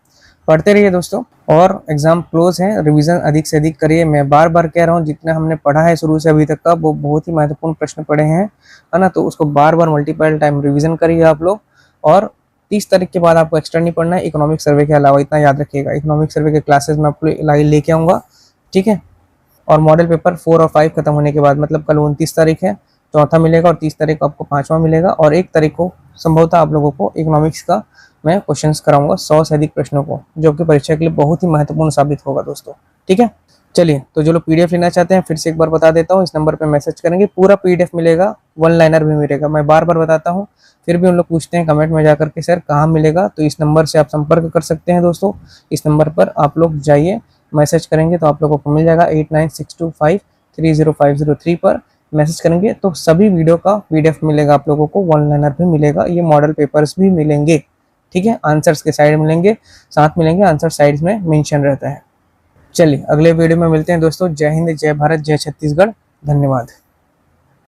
पढ़ते रहिए दोस्तों, और एग्जाम क्लोज है, रिवीजन अधिक से अधिक करिए। मैं बार बार कह रहा हूँ, जितना हमने पढ़ा है शुरू से अभी तक का, वो बहुत ही महत्वपूर्ण प्रश्न पढ़े हैं, है ना। तो उसको बार बार मल्टीपल टाइम रिवीजन करिए आप लोग। और 30 तारीख के बाद आपको एक्स्ट्रा नहीं पढ़ना है इकोनॉमिक सर्वे के अलावा, इतना याद रखिएगा। इकोनॉमिक सर्वे के क्लासेस में आपको लेके आऊँगा, ठीक है। और मॉडल पेपर 4 और 5 खत्म होने के बाद, मतलब कल 29 तारीख है, चौथा मिलेगा, और 30 तारीख को आपको 5वां मिलेगा, और 1 तारीख को संभवतः आप लोगों को इकोनॉमिक्स का मैं क्वेश्चंस कराऊंगा 100 से अधिक प्रश्नों को, जो कि परीक्षा के लिए बहुत ही महत्वपूर्ण साबित होगा दोस्तों, ठीक है। चलिए, तो जो लोग PDF लेना चाहते हैं, फिर से एक बार बता देता हूँ, इस नंबर पे मैसेज करेंगे, पूरा PDF मिलेगा, 1 लाइनर भी मिलेगा। मैं बार बार बताता हूँ, फिर भी उन लोग पूछते हैं कमेंट में जाकर के, सर कहाँ मिलेगा? तो इस नंबर से आप संपर्क कर सकते हैं दोस्तों। इस नंबर पर आप लोग जाइए, मैसेज करेंगे तो आप लोगों को मिल जाएगा। 8962530503 पर मैसेज करेंगे तो सभी वीडियो का PDF मिलेगा आप लोगों को, 1 लाइनर भी मिलेगा, ये मॉडल पेपर्स भी मिलेंगे, ठीक है। आंसर्स के साइड मिलेंगे, साथ मिलेंगे, आंसर साइड्स में मेंशन रहता है। चलिए, अगले वीडियो में मिलते हैं दोस्तों। जय हिंद, जय भारत, जय छत्तीसगढ़, धन्यवाद।